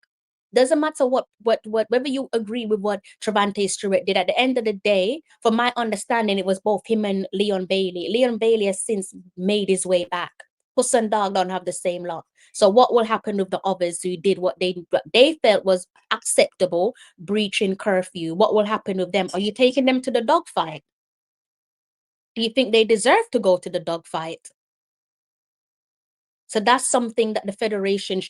Doesn't matter what whether you agree with what Trevante Stewart did. At the end of the day, from my understanding, it was both him and Leon Bailey. Leon Bailey has since made his way back. Puss and Dog don't have the same luck. So what will happen with the others who did what they felt was acceptable, breaching curfew? What will happen with them? Are you taking them to the dogfight? Do you think they deserve to go to the dogfight? So that's something that the federation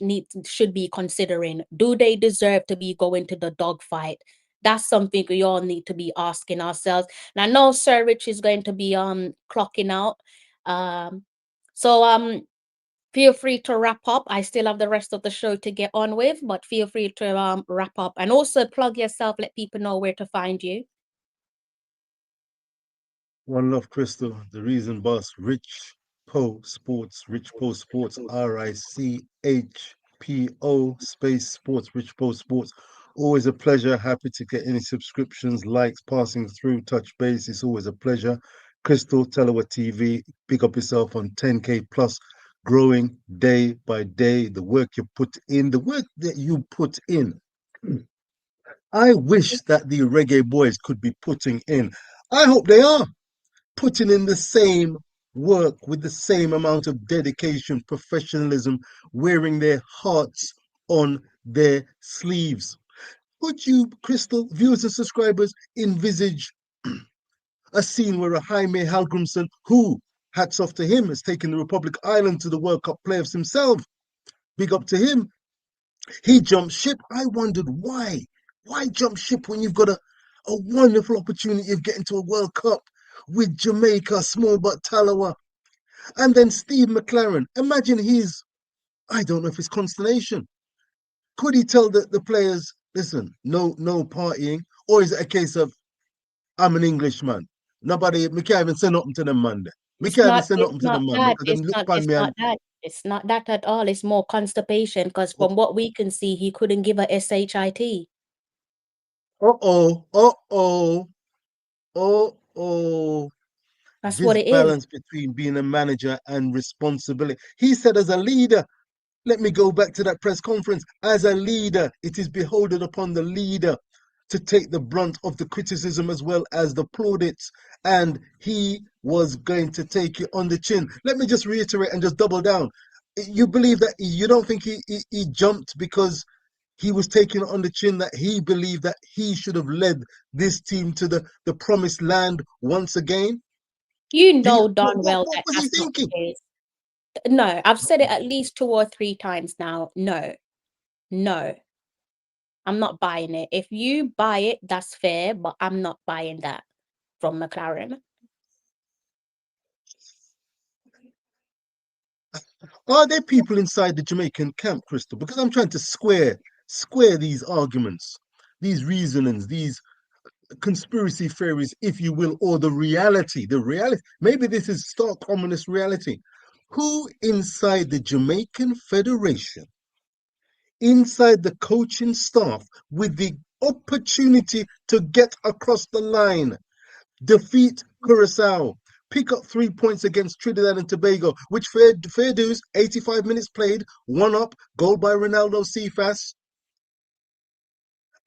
should be considering. Do they deserve to be going to the dogfight? That's something we all need to be asking ourselves. And I know Sir Rich is going to be clocking out. So feel free to wrap up. I still have the rest of the show to get on with, but feel free to wrap up and also plug yourself. Let people know where to find you. One Love Crystal, the reason boss, Rich Po Sports, RICHPO space sports, Rich Po Sports. Always a pleasure. Happy to get any subscriptions, likes, passing through, touch base. It's always a pleasure. Crystal, Telewa TV, pick up yourself on 10K plus, growing day by day. The work you put in, the work that you put in. I wish that the Reggae Boys could be putting in. I hope they are putting in the same work with the same amount of dedication, professionalism, wearing their hearts on their sleeves. Would you, Crystal, viewers and subscribers, envisage a scene where a Jaime Halgrimson, who, hats off to him, has taken the Republic Island to the World Cup playoffs himself, big up to him, he jumped ship? I wondered why. Why jump ship when you've got a wonderful opportunity of getting to a World Cup with Jamaica, small but Talawa? And then Steve McClaren, imagine I don't know if it's consternation. Could he tell the players, listen, no partying? Or is it a case of, I'm an Englishman. Nobody, me can't even say nothing to them Monday. Me It's can't even not say it's nothing to not them Monday that. because them look upon It's me not and, that. It's not that at all. It's more constipation because oh, from what we can see, he couldn't give a SHIT. oh, oh, oh, oh, oh. That's what it is. Disbalance between being a manager and responsibility. He said, as a leader, let me go back to that press conference. As a leader, it is beholden upon the leader to take the brunt of the criticism as well as the plaudits. And he was going to take it on the chin. Let me just reiterate and just double down. You believe that you don't think he jumped because he was taking it on the chin, that he believed that he should have led this team to the promised land once again? You Do you, know darn well what that was he that's not the thinking? case. No, I've said it at least 2 or 3 times now. No, no, I'm not buying it. If you buy it, that's fair, but I'm not buying that from McClaren. Are there people inside the Jamaican camp, Crystal? Because I'm trying to square these arguments, these reasonings, these conspiracy theories, if you will, or the reality. The reality. Maybe this is stark communist reality. Who inside the Jamaican Federation, inside the coaching staff, with the opportunity to get across the line, defeat Curaçao, pick up 3 points against Trinidad and Tobago, which fair dues, 85 minutes played, one up, goal by Ronaldo Cephas.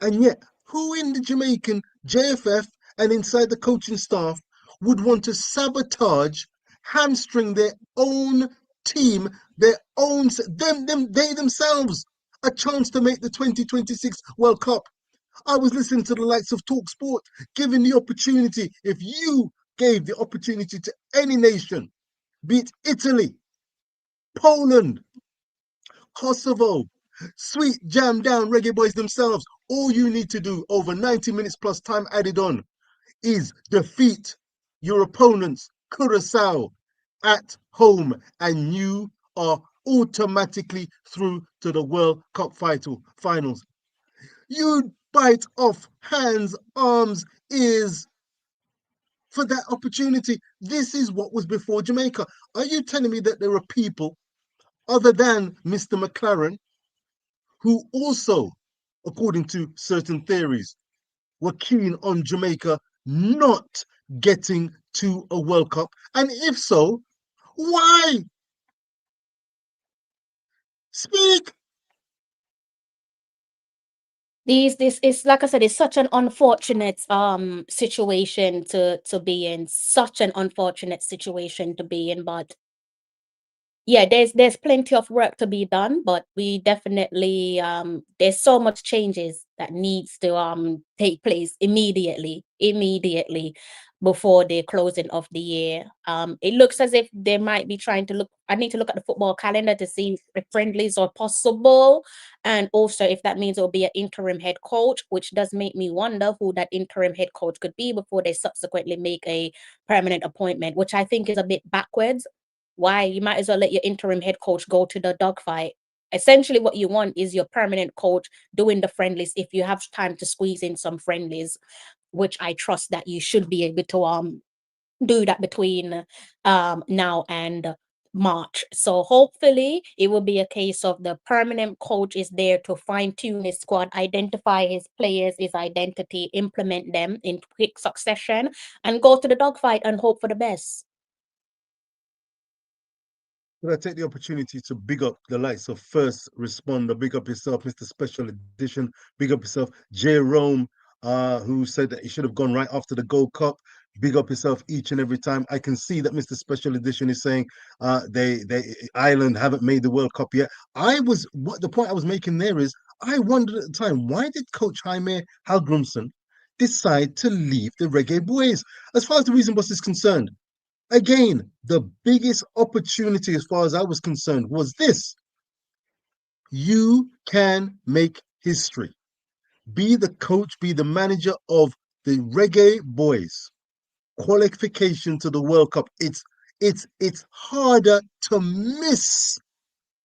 And yet, who in the Jamaican JFF and inside the coaching staff would want to sabotage, hamstring their own team, their own they themselves a chance to make the 2026 World Cup? I was listening to the likes of Talk Sport, giving the opportunity. If you gave the opportunity to any nation, be it Italy, Poland, Kosovo, sweet jam down Reggae Boyz themselves, all you need to do over 90 minutes plus time added on is defeat your opponents, Curaçao, at home, and you are automatically through to the World Cup finals. You bite off hands, arms, ears for that opportunity. This is what was before Jamaica. Are you telling me that there are people other than Mr. McClaren who also, according to certain theories, were keen on Jamaica not getting to a World Cup? And if so, why? Speak. This is, like I said, it's such an unfortunate situation to be in, such an unfortunate situation to be in. But yeah, there's plenty of work to be done, but we definitely there's so much changes that needs to take place immediately before the closing of the year. It looks as if they might be trying to look. I need to look at the football calendar to see if friendlies are possible, and also if that means it'll be an interim head coach, which does make me wonder who that interim head coach could be before they subsequently make a permanent appointment, which I think is a bit backwards. Why? You might as well let your interim head coach go to the dogfight. Essentially, what you want is your permanent coach doing the friendlies if you have time to squeeze in some friendlies, which I trust that you should be able to do that between now and March. So hopefully it will be a case of the permanent coach is there to fine tune his squad, identify his players, his identity, implement them in quick succession, and go to the dogfight and hope for the best. Could I take the opportunity to big up the likes of First Responder, big up yourself, Mr. Special Edition, big up yourself, Jerome, who said that he should have gone right after the Gold Cup. Big up yourself each and every time. I can see that Mr. Special Edition is saying they Ireland haven't made the World Cup yet. What the point I was making there is I wondered at the time, why did Coach Jaime Hallgrimsson decide to leave the Reggae Boys? As far as the reason was is concerned, again, the biggest opportunity, as far as I was concerned, was this: you can make history. Be the coach, be the manager of the Reggae Boys. Qualification to the World Cup. It's harder to miss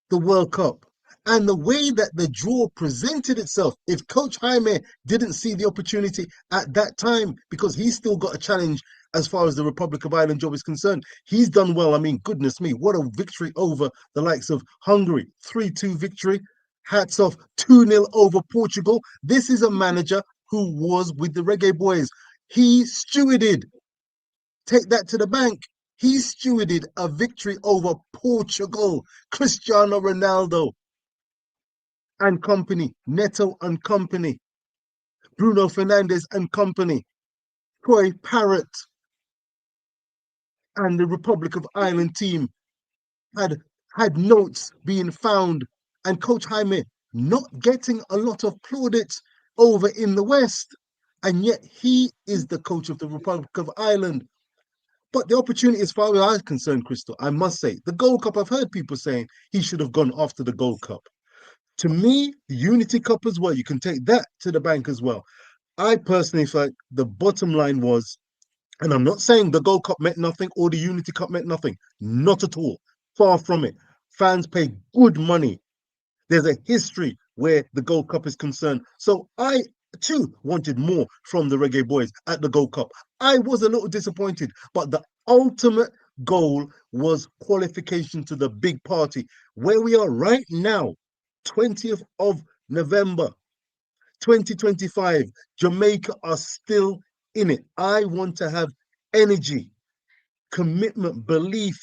the World Cup. And the way that the draw presented itself, if Coach Jaime didn't see the opportunity at that time, because he's still got a challenge as far as the Republic of Ireland job is concerned, he's done well. I mean, goodness me, what a victory over the likes of Hungary, 3-2 victory. Hats off, 2-0 over Portugal. This is a manager who was with the Reggae Boys. He stewarded, take that to the bank. He stewarded a victory over Portugal, Cristiano Ronaldo and company, Neto and company, Bruno Fernandes and company, Troy Parrott and the Republic of Ireland team had had notes being found, and Coach Jaime not getting a lot of plaudits over in the West, and yet he is the coach of the Republic of Ireland. But the opportunity, as far as I'm concerned, Crystal, I must say, the Gold Cup, I've heard people saying he should have gone after the Gold Cup. To me, the Unity Cup as well, you can take that to the bank as well. I personally felt the bottom line was, and I'm not saying the Gold Cup meant nothing or the Unity Cup meant nothing, not at all. Far from it. Fans pay good money. There's a history where the Gold Cup is concerned. So I too wanted more from the Reggae Boys at the Gold Cup. I was a little disappointed, but the ultimate goal was qualification to the big party where we are right now, 20th of November. 2025, Jamaica are still in it. I want to have energy, commitment, belief.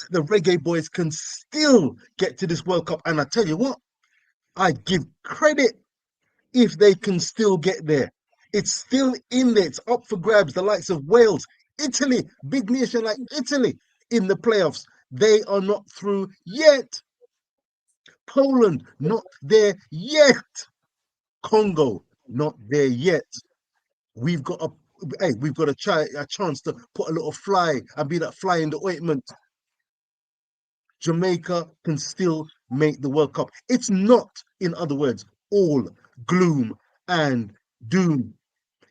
The Reggae Boys can still get to this World Cup. And I tell you what, I give credit if they can still get there. It's still in there. It's up for grabs. The likes of Wales, Italy, big nation like Italy in the playoffs. They are not through yet. Poland, not there yet. Congo, not there yet. We've got a we've got a chance to put a little fly and be that fly in the ointment. Jamaica can still make the World Cup. It's not, in other words, all gloom and doom.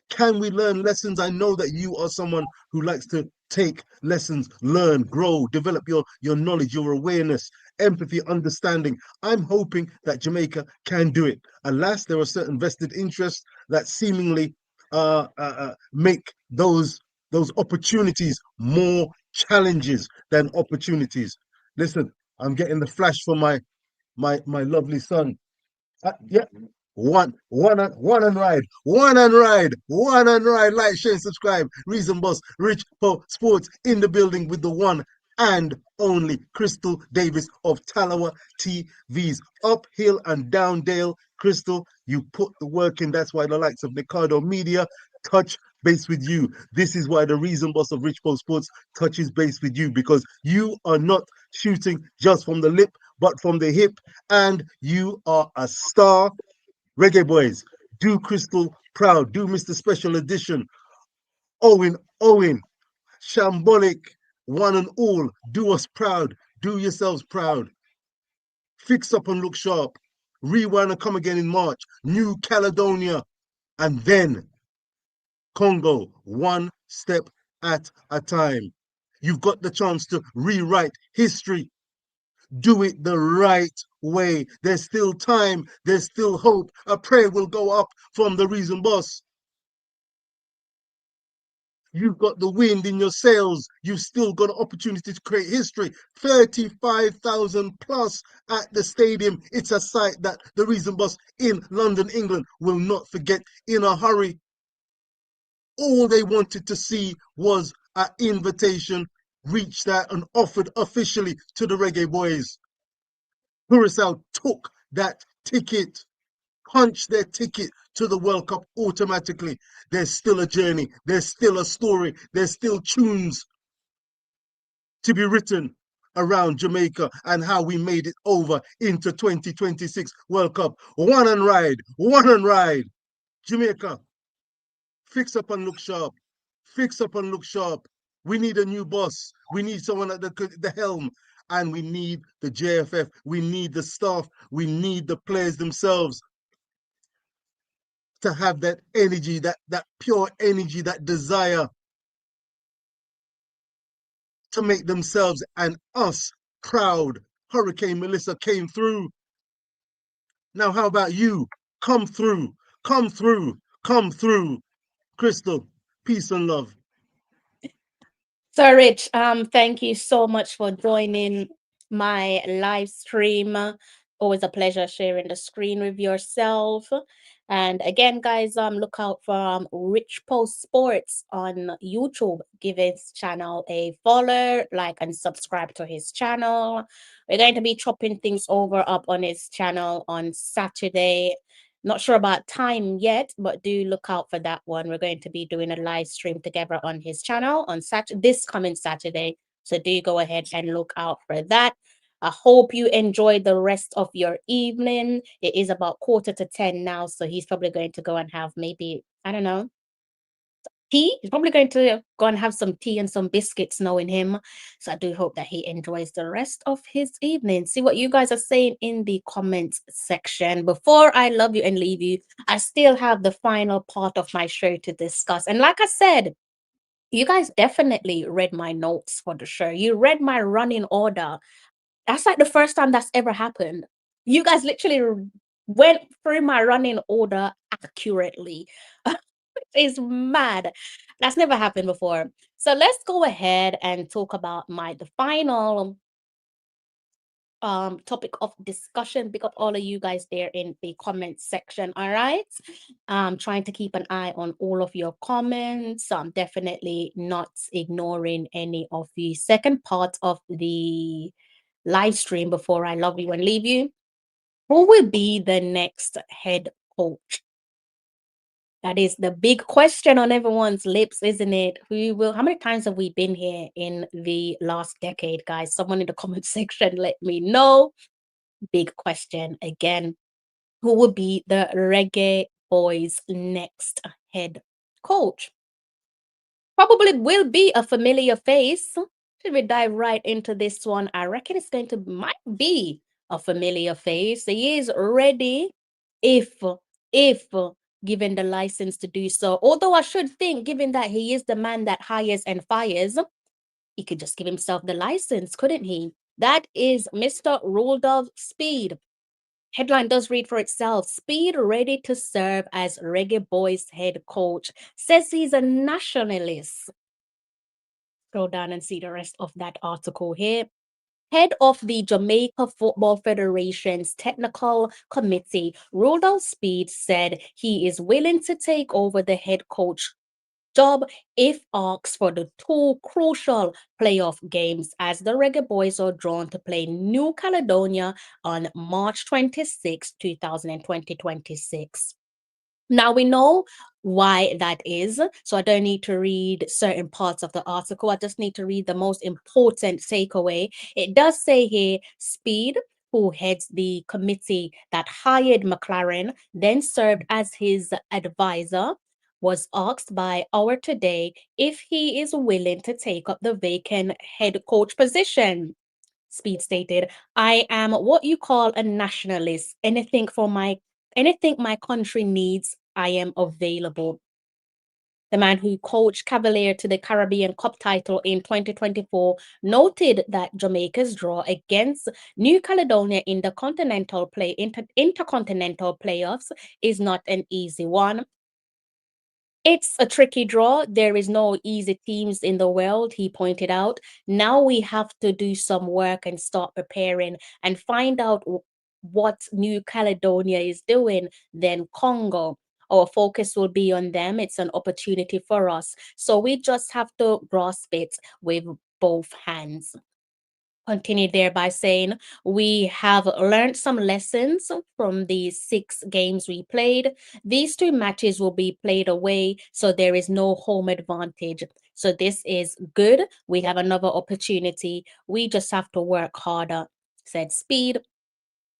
Can we learn lessons? I know that you are someone who likes to take lessons, learn, grow, develop your knowledge, your awareness, empathy, understanding. I'm hoping that Jamaica can do it. Alas, there are certain vested interests that seemingly make those opportunities more challenges than opportunities. Listen, I'm getting the flash from my lovely son. Yeah. One and ride. Like, share, subscribe. Reason Boss, Rich Po Sports in the building with the one and only Crystal Davis of Talawa TVs. Uphill and down Dale. Crystal, you put the work in. That's why the likes of Ricardo Media touch base with you. This is why the Reason Boss of Rich Po Sports touches base with you, because you are not shooting just from the lip, but from the hip, and you are a star. Reggae Boys, do Crystal proud, do Mr. Special Edition, Owen, Shambolic, one and all, do us proud, do yourselves proud. Fix up and look sharp. Rewind and come again in March. New Caledonia, and then Congo, one step at a time. You've got the chance to rewrite history. Do it the right way. There's still time. There's still hope. A prayer will go up from the Reason Boss. You've got the wind in your sails. You've still got an opportunity to create history. 35,000 plus at the stadium. It's a sight that the Reason Boss in London, England will not forget in a hurry. All they wanted to see was an invitation reached out and offered officially to the Reggae Boys. Curaçao took that ticket, punched their ticket to the World Cup automatically. There's still a journey, there's still a story, there's still tunes to be written around Jamaica and how we made it over into 2026 World Cup. One and ride. Jamaica, fix up and look sharp. Fix up and look sharp. We need a new boss. We need someone at the helm. And we need the JFF. We need the staff. We need the players themselves to have that energy, that pure energy, that desire to make themselves and us proud. Hurricane Melissa came through. Now, how about you? Come through, come through, come through. Crystal, peace and love. So, Rich, thank you so much for joining my live stream. Always a pleasure sharing the screen with yourself. And again, guys, look out for Rich Post Sports on YouTube. Give his channel a follow, like, and subscribe to his channel. We're going to be chopping things over up on his channel on Saturday. Not sure about time yet, but do look out for that one. We're going to be doing a live stream together on his channel on this coming Saturday. So do go ahead and look out for that. I hope you enjoy the rest of your evening. It is about 9:45 now, so he's probably going to go and have maybe, I don't know, tea. He's probably going to go and have some tea and some biscuits, knowing him. So I do hope that he enjoys the rest of his evening. See what you guys are saying in the comments section. Before I love you and leave you, I still have the final part of my show to discuss. And like I said, you guys definitely read my notes for the show. You read my running order. That's like the first time that's ever happened. You guys literally went through my running order accurately. Is mad. That's never happened before. So let's go ahead and talk about the final topic of discussion. Pick up all of you guys there in the comment section. All right. Trying to keep an eye on all of your comments. I'm definitely not ignoring any of the second part of the live stream before I love you and leave you. Who will be the next head coach? That is the big question on everyone's lips, isn't it? How many times have we been here in the last decade, guys? Someone in the comment section, let me know. Big question again. Who will be the Reggae Boyz next head coach? Probably will be a familiar face. Should we dive right into this one? I reckon it's might be a familiar face. He is ready if given the license to do so. Although I should think, given that he is the man that hires and fires, he could just give himself the license, couldn't he? That is Mr. Rudolph Speed. Headline does read for itself. Speed ready to serve as Reggae Boyz head coach. Says he's a nationalist. Scroll down and see the rest of that article here. Head of the Jamaica Football Federation's technical committee, Rudolph Speed, said he is willing to take over the head coach job if asked for the two crucial playoff games as the Reggae Boyz are drawn to play New Caledonia on March 26, 2026. Now we know why that is, so I don't need to read certain parts of the article. I just need to read the most important takeaway. It does say here, Speed, who heads the committee that hired McClaren, then served as his advisor, was asked by Our Today if he is willing to take up the vacant head coach position. Speed stated, I am what you call a nationalist. Anything my country needs, I am available. The man who coached Cavalier to the Caribbean Cup title in 2024 noted that Jamaica's draw against New Caledonia in the intercontinental playoffs is not an easy one. It's a tricky draw. There is no easy teams in the world, he pointed out. Now we have to do some work and start preparing and find out what New Caledonia is doing, then Congo. Our focus will be on them. It's an opportunity for us. So we just have to grasp it with both hands. Continued there by saying, we have learned some lessons from the 6 games we played. These 2 matches will be played away, so there is no home advantage. So this is good. We have another opportunity. We just have to work harder, said Speed.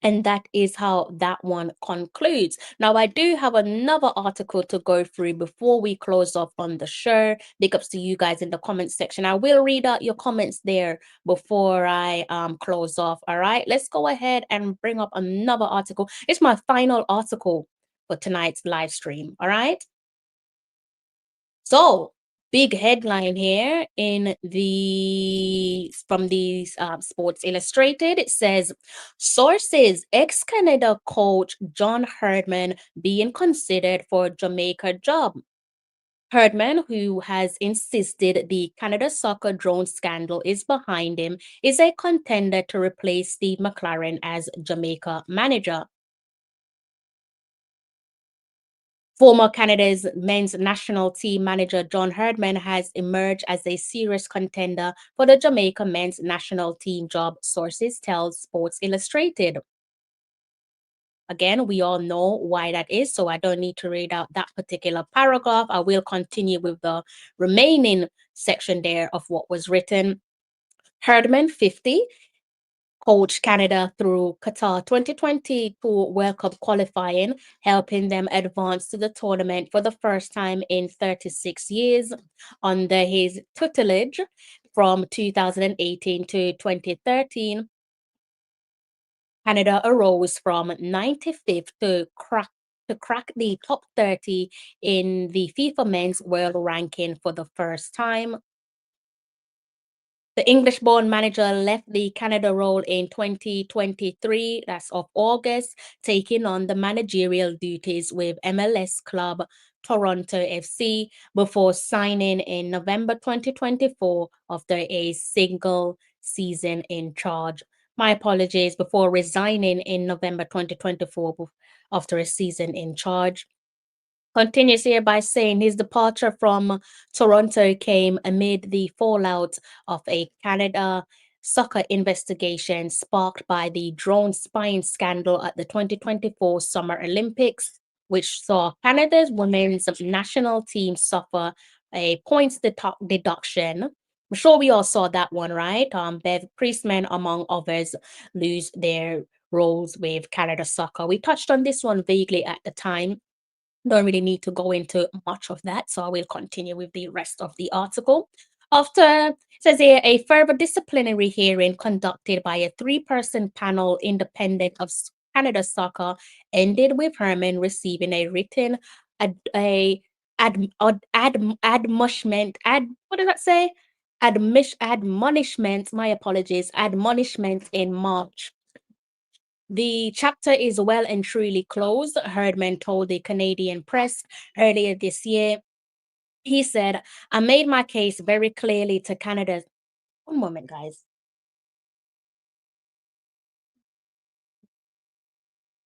And that is how that one concludes. Now, I do have another article to go through before we close off on the show. Big ups to you guys in the comments section. I will read out your comments there before I close off. All right, let's go ahead and bring up another article. It's my final article for tonight's live stream. All right. So, big headline here from the Sports Illustrated. It says, sources, ex-Canada coach John Herdman being considered for Jamaica job. Herdman, who has insisted the Canada soccer drone scandal is behind him, is a contender to replace Steve McClaren as Jamaica manager. Former Canada's men's national team manager John Herdman has emerged as a serious contender for the Jamaica men's national team job, sources tell Sports Illustrated. Again, we all know why that is, so I don't need to read out that particular paragraph. I will continue with the remaining section there of what was written. Herdman, 50, coached Canada through Qatar 2022 World Cup qualifying, helping them advance to the tournament for the first time in 36 years. Under his tutelage from 2018 to 2013, Canada arose from 95th to crack the top 30 in the FIFA Men's World Ranking for the first time. The English-born manager left the Canada role in 2023, that's of August, taking on the managerial duties with MLS club Toronto FC before signing in November 2024 after a single season in charge. My apologies, before resigning in November 2024 after a season in charge. Continues here by saying his departure from Toronto came amid the fallout of a Canada soccer investigation sparked by the drone spying scandal at the 2024 Summer Olympics, which saw Canada's women's national team suffer a points deduction. I'm sure we all saw that one, right? Bev Priestman, among others, lose their roles with Canada Soccer. We touched on this one vaguely at the time, don't really need to go into much of that, so I will continue with the rest of the article. After, it says here, a further disciplinary hearing conducted by a three-person panel independent of Canada Soccer ended with Herman receiving a written a admonishment, what does that say? Admonishment, my apologies, admonishment in March. The chapter is well and truly closed, Herdman told the Canadian press earlier this year. He said, I made my case very clearly to Canada's. One moment, guys.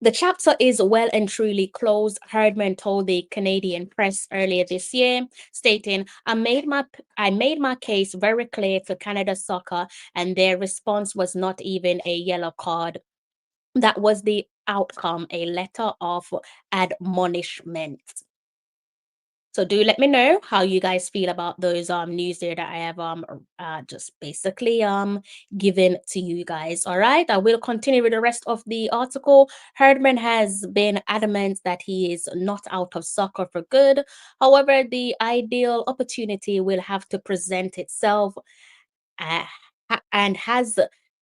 The chapter is well and truly closed, Herdman told the Canadian press earlier this year, stating, I made my case very clear to Canada Soccer, and their response was not even a yellow card. That was the outcome, a letter of admonishment. So do let me know how you guys feel about those news there that I have just basically given to you guys. All right, I will continue with the rest of the article. Herdman has been adamant that he is not out of soccer for good. However, the ideal opportunity will have to present itself, uh, and has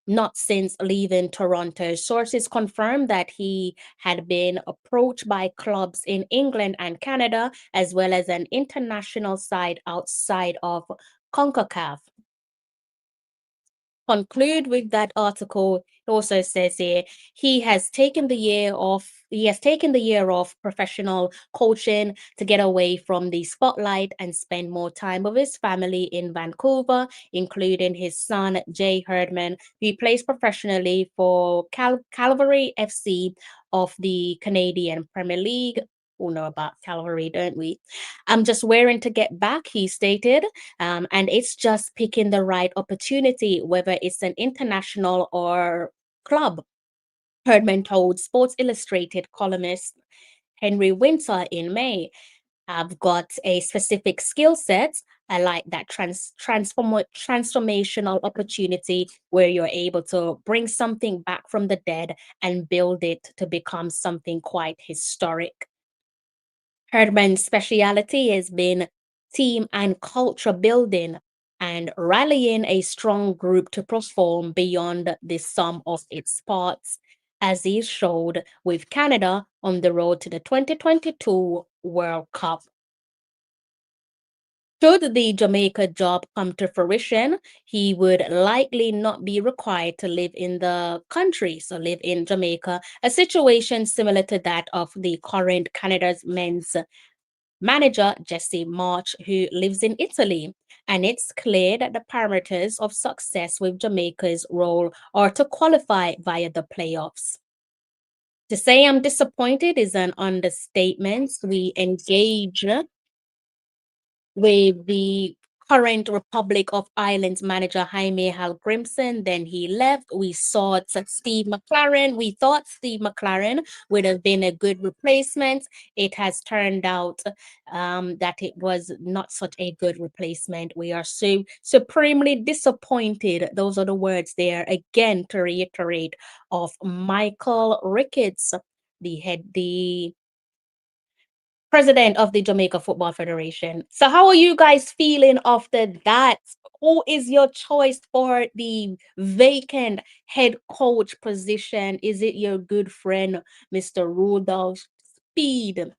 not since leaving Toronto. Sources confirmed that he had been approached by clubs in England and Canada, as well as an international side outside of CONCACAF. Conclude with that article. It also says here he has taken the year off. He has taken the year off professional coaching to get away from the spotlight and spend more time with his family in Vancouver, including his son Jay Herdman, who plays professionally for Calvary FC of the Canadian Premier League. We know about Calvary, don't we? I'm just wearing to get back, he stated. And it's just picking the right opportunity, whether it's an international or club. Herdman told Sports Illustrated columnist Henry Winter in May. I've got a specific skill set. I like that transformational opportunity where you're able to bring something back from the dead and build it to become something quite historic. Herdman's speciality has been team and culture building and rallying a strong group to perform beyond the sum of its parts, as he showed with Canada on the road to the 2022 World Cup. Should the Jamaica job come to fruition, he would likely not be required to live in the country, so live in Jamaica, a situation similar to that of the current Canada's men's manager, Jesse March, who lives in Italy. And it's clear that the parameters of success with Jamaica's role are to qualify via the playoffs. To say I'm disappointed is an understatement. We engage with the current Republic of Ireland's manager Jaime Hallgrimsson. Then he left. We saw Steve McClaren. We thought Steve McClaren would have been a good replacement. It has turned out that it was not such a good replacement. We are so supremely disappointed. Those are the words there again to reiterate of Michael Ricketts, the president of the Jamaica Football Federation. So, how are you guys feeling after that? Who is your choice for the vacant head coach position? Is it your good friend, Mr. Rudolph Speed?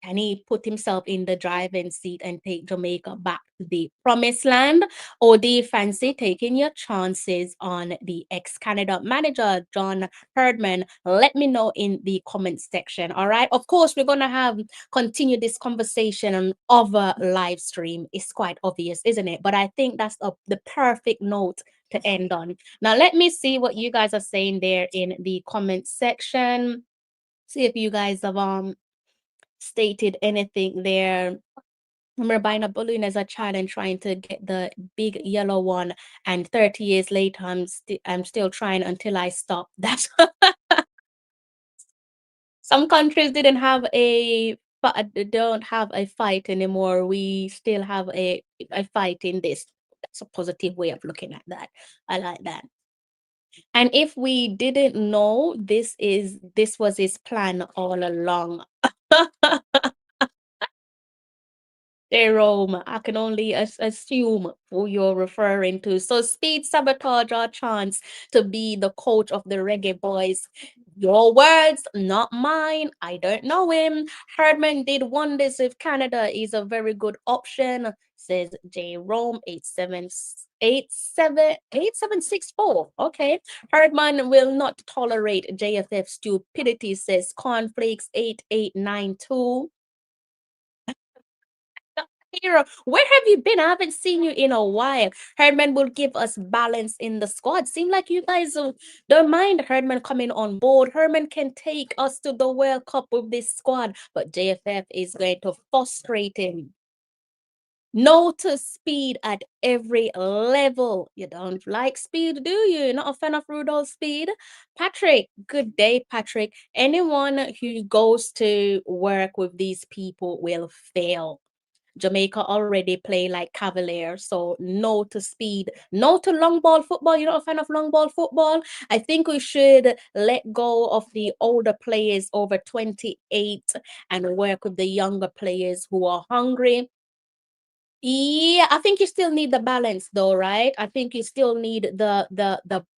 Can he put himself in the driving seat and take Jamaica back to the promised land? Or do you fancy taking your chances on the ex-Canada manager, John Herdman? Let me know in the comments section. All right. Of course, we're gonna have continue this conversation on other live stream. It's quite obvious, isn't it? But I think that's the perfect note to end on. Now, let me see what you guys are saying there in the comment section. See if you guys have stated anything there. I remember buying a balloon as a child and trying to get the big yellow one, and 30 years later, I'm still trying until I stop. That's some countries didn't have don't have a fight anymore. We still have a fight in this. That's a positive way of looking at that. I like that. And if we didn't know, this was his plan all along. Jerome, I can only assume who you're referring to. So Speed Sabotage our chance to be the coach of the Reggae Boyz. Your words, not mine. I don't know him. Herdman did wonders with Canada. Is a very good option, says Jerome 8764. Okay. Herdman will not tolerate JFF stupidity, says Cornflakes 8892. Hero, where have you been? I haven't seen you in a while. Herdman will give us balance in the squad. Seem like you guys don't mind Herdman coming on board. Herman can take us to the World Cup with this squad, but JFF is going to frustrate him. No to speed at every level. You don't like speed, do you? Not a fan of Rudolph Speed? Patrick, good day, Patrick. Anyone who goes to work with these people will fail. Jamaica already play like Cavaliers, so no to speed, no to long ball football. You're not a fan of long ball football? I think we should let go of the older players over 28 and work with the younger players who are hungry. Yeah, I think you still need the balance though, right? I think you still need the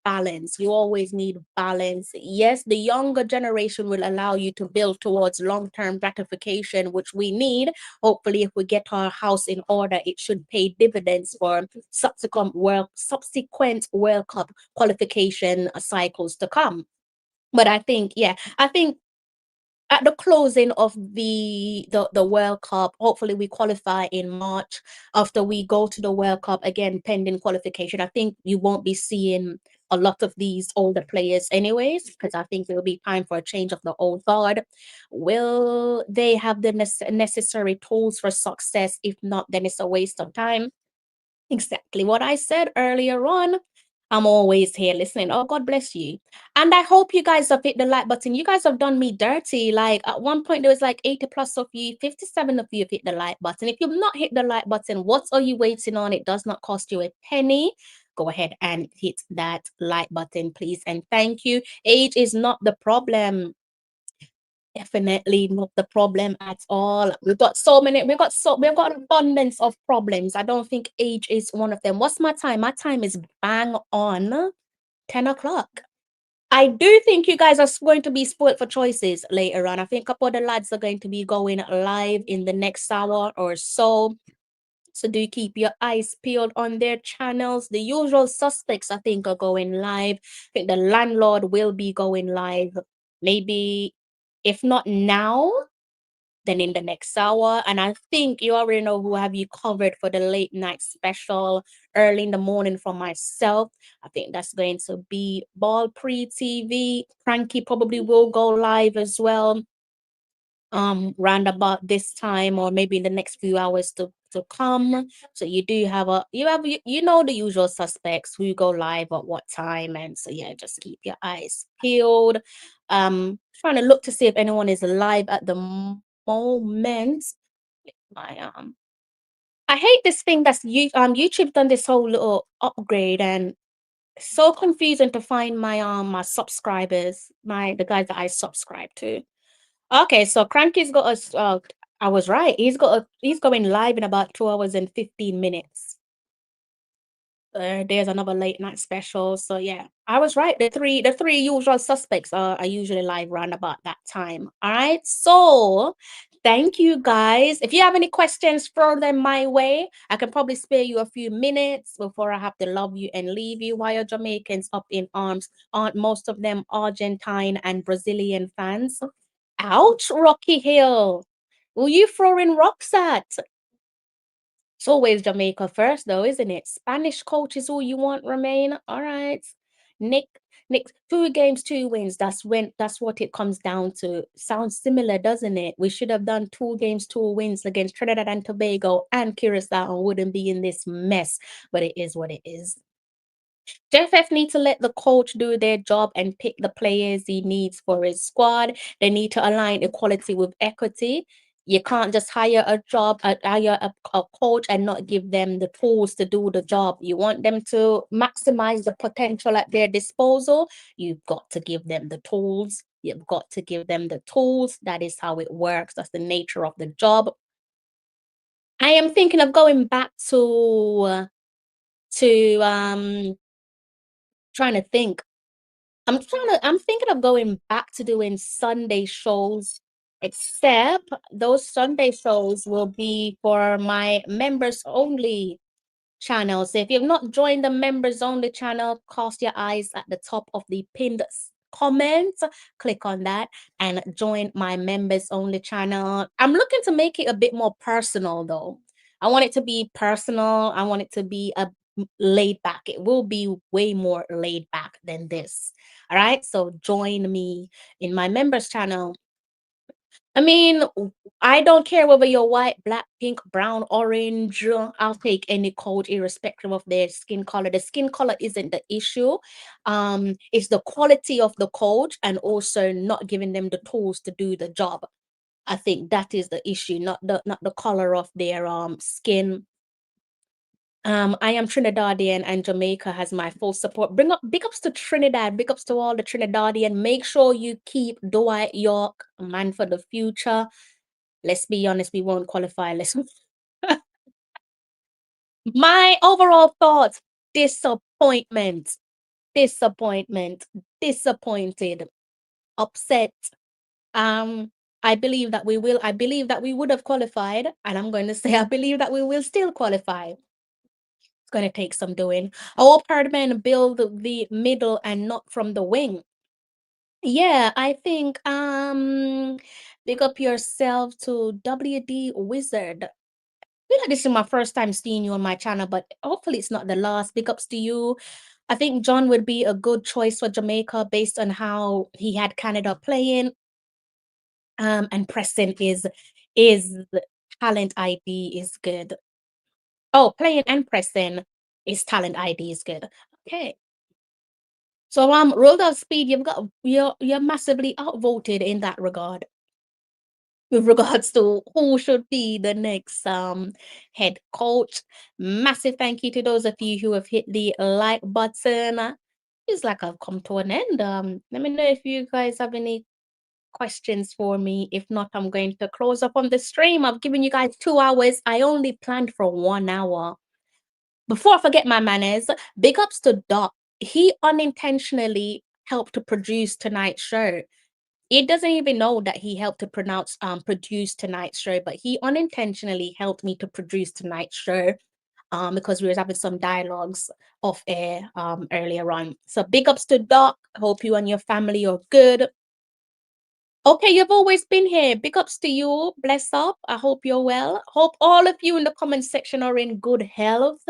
balance. You always need balance. Yes, the younger generation will allow you to build towards long-term gratification, which we need. Hopefully, if we get our house in order, it should pay dividends for subsequent World Cup qualification cycles to come. But I think, yeah, I think at the closing of the World Cup, hopefully we qualify in March. After we go to the World Cup again, pending qualification, I think you won't be seeing a lot of these older players anyways, because I think it'll be time for a change of the old guard. Will they have the necessary tools for success? If not, then it's a waste of time. Exactly what I said earlier on. I'm always here listening. Oh, God bless you. And I hope you guys have hit the like button. You guys have done me dirty. Like at one point, there was like 80 plus of you, 57 of you have hit the like button. If you've not hit the like button, what are you waiting on? It does not cost you a penny. Go ahead and hit that like button, please. And thank you. Age is not the problem. Definitely not the problem at all. We've got an abundance of problems. I don't think age is one of them. What's my time? My time is bang on 10 o'clock. I do think you guys are going to be spoiled for choices later on. I think a couple of the lads are going to be going live in the next hour or so. So do keep your eyes peeled on their channels. The usual suspects, I think, are going live. I think the landlord will be going live. Maybe if not now, then in the next hour. And I think you already know who have you covered for the late night special early in the morning for myself. I think that's going to be Ball Pre TV. Frankie probably will go live as well round about this time or maybe in the next few hours to come. So you do have you know the usual suspects who go live at what time, and so yeah, just keep your eyes peeled. Trying to look to see if anyone is live at the moment. My I hate this thing that's YouTube done this whole little upgrade, and it's so confusing to find my subscribers, the guys that I subscribe to. Okay, so Cranky's got us. I was right. He's going live in about 2 hours and 15 minutes. There's another late night special. So yeah, I was right. The three usual suspects are usually live around about that time. All right. So Thank you, guys. If you have any questions, throw them my way. I can probably spare you a few minutes before I have to love you and leave you. Why are Jamaicans up in arms? Aren't most of them Argentine and Brazilian fans? Ouch, Rocky Hill. Who you throwing rocks at? It's always Jamaica first, though, isn't it? Spanish coach is all you want, Remain. All right. Nick, Nick, 2 games, 2 wins. That's what it comes down to. Sounds similar, doesn't it? We should have done 2 games, 2 wins against Trinidad and Tobago and Curaçao and wouldn't be in this mess. But it is what it is. JFF need to let the coach do their job and pick the players he needs for his squad. They need to align equality with equity. You can't just hire a coach and not give them the tools to do the job. You want them to maximize the potential at their disposal. You've got to give them the tools. You've got to give them the tools. That is how it works. That's the nature of the job. I am thinking of going back to trying to think. I'm thinking of going back to doing Sunday shows, except those Sunday shows will be for my members only channel. So if you've not joined the members only channel, cast your eyes at the top of the pinned comment, click on that and join my members only channel. I'm looking to make it a bit more personal though. I want it to be personal. I want it to be a laid back. It will be way more laid back than this. All right. So join me in my members channel. I mean, I don't care whether you're white, black, pink, brown, orange. I'll take any coach irrespective of their skin color. The skin color isn't the issue. It's the quality of the coach and also not giving them the tools to do the job. I think that is the issue, not the color of their skin. I am Trinidadian and Jamaica has my full support. Big ups to Trinidad, big ups to all the Trinidadian. Make sure you keep Dwight York, a man for the future. Let's be honest, we won't qualify. My overall thoughts: disappointment, disappointment, disappointed, upset. Um, I believe that we will. I believe that we would have qualified, and I'm going to say I believe that we will still qualify. It's going to take some doing. I hope Herdman build the middle and not from the wing. Yeah, I think big up yourself to WD Wizard. Feel like this is my first time seeing you on my channel, but hopefully it's not the last. Big ups to you. I think John would be a good choice for Jamaica based on how he had Canada playing. And Preston is talent ID is good. Oh, playing and Preston is talent ID is good. Okay. So rolled out speed, you're massively outvoted in that regard. With regards to who should be the next head coach. Massive thank you to those of you who have hit the like button. It's like I've come to an end. Let me know if you guys have any questions for me. If not, I'm going to close up on the stream. I've given you guys 2 hours. I only planned for 1 hour. Before I forget my manners, big ups to Doc. He unintentionally helped to produce tonight's show. It doesn't even know that he helped to produce tonight's show, but he unintentionally helped me to produce tonight's show because we were having some dialogues off air earlier on. So big ups to Doc. Hope you and your family are good. Okay, you've always been here. Big ups to you. Bless up. I hope you're well. Hope all of you in the comment section are in good health.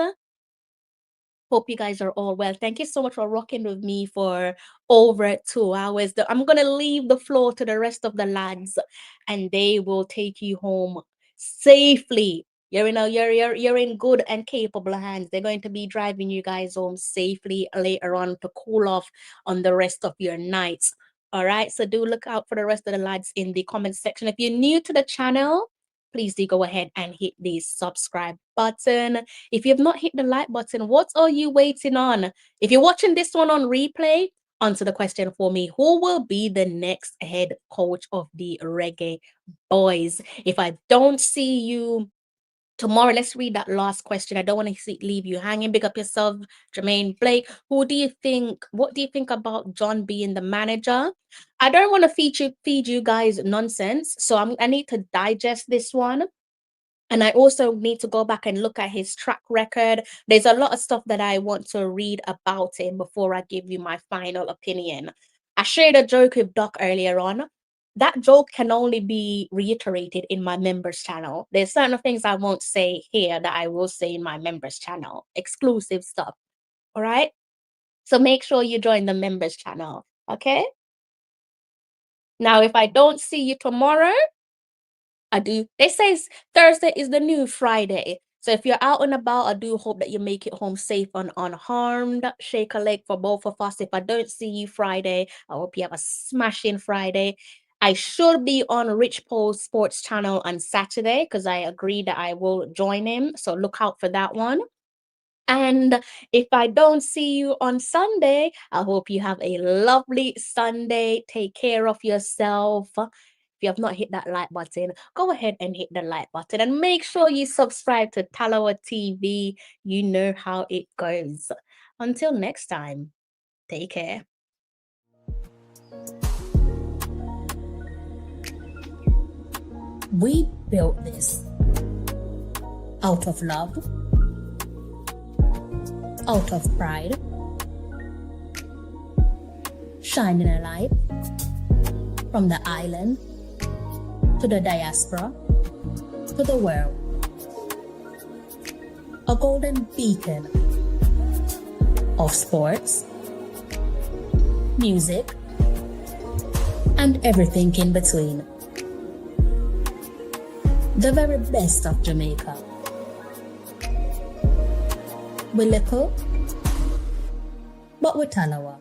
Hope you guys are all well. Thank you so much for rocking with me for over 2 hours. I'm gonna leave the floor to the rest of the lads, and they will take you home safely. You're in good and capable hands. They're going to be driving you guys home safely later on to cool off on the rest of your nights. All right. So do look out for the rest of the lads in the comment section. If you're new to the channel, please do go ahead and hit the subscribe button. If you have not hit the like button, what are you waiting on? If you're watching this one on replay, answer the question for me. Who will be the next head coach of the Reggae Boyz? If I don't see you tomorrow, let's read that last question. I don't want to leave you hanging. Big up yourself, Jermaine Blake. What do you think about John being the manager? I don't want to feed you guys nonsense, so I need to digest this one. And I also need to go back and look at his track record. There's a lot of stuff that I want to read about him before I give you my final opinion. I shared a joke with Doc earlier on. That joke can only be reiterated in my members channel. There's certain things I won't say here that I will say in my members channel. Exclusive stuff. All right? So make sure you join the members channel. Okay? Now, if I don't see you tomorrow, they say Thursday is the new Friday. So if you're out and about, I do hope that you make it home safe and unharmed. Shake a leg for both of us. If I don't see you Friday, I hope you have a smashing Friday. I should be on Rich Paul's sports channel on Saturday because I agreed that I will join him. So look out for that one. And if I don't see you on Sunday, I hope you have a lovely Sunday. Take care of yourself. If you have not hit that like button, go ahead and hit the like button and make sure you subscribe to Talawa TV. You know how it goes. Until next time, take care. We built this out of love, out of pride, shining a light from the island to the diaspora to the world. A golden beacon of sports, music, and everything in between. The very best of Jamaica. We're little, but we're Talawa.